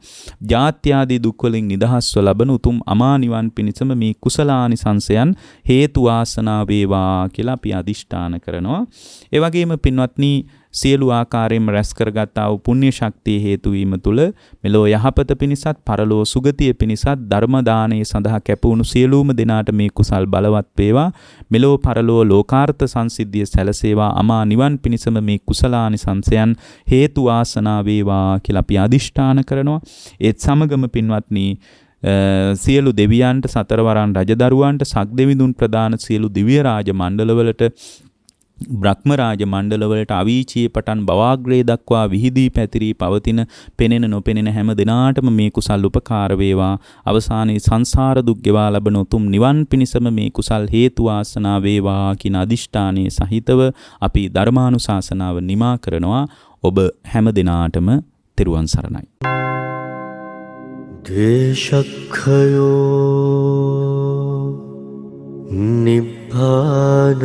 ජාත්‍යාදී දුක් වලින් නිදහස්ව ලබන උතුම් අමා නිවන් පිණිසම මේ කුසලානිසංසයන් හේතු වාසනා වේවා කියලා අපි අදිෂ්ඨාන කරනවා. ඒ වගේම පින්වත්නි සියලු ආකාරයෙන් රැස් කරගත්තා වූ පුණ්‍ය ශක්තිය හේතු වීම තුල මෙලෝ යහපත පිණිසත් පරලෝ සුගතිය පිණිසත් ධර්ම දානයේ සඳහා කැපවුණු සියලුම දෙනාට මේ කුසල් බලවත් වේවා. මෙලෝ පරලෝ ලෝකාර්ථ සංසිද්ධිය සැලසේවා. අමා නිවන් පිණිසම මේ කුසලානිසංසයන් හේතු වාසනා වේවා කියලා අපි අදිෂ්ඨාන කරනවා. ඒත් සමගම පින්වත්නි සියලු දෙවියන්ට සතරවරන් රජදරුවන්ට සක්දෙවිඳුන් ප්‍රදාන සියලු දිව්‍ය රාජ මණ්ඩලවලට බ්‍රහ්ම රාජ මණ්ඩලවලට අවීචියේ පටන් බවාග්‍රේ දක්වා විහිදී පැතිරී පවතින පෙනෙන නොපෙනෙන හැම දිනාටම මේ කුසල් උපකාර වේවා. අවසානයේ සංසාර දුක් ගෙවා ලබන උතුම් නිවන් පිණිසම මේ කුසල් හේතු වාසනා වේවා කියන අදිෂ්ඨානයේ සහිතව අපි ධර්මානුශාසනාව නිමා කරනවා. ඔබ හැම දිනාටම තෙරුවන් සරණයි. ද්වේෂක්ඛයෝ නිබ්බානං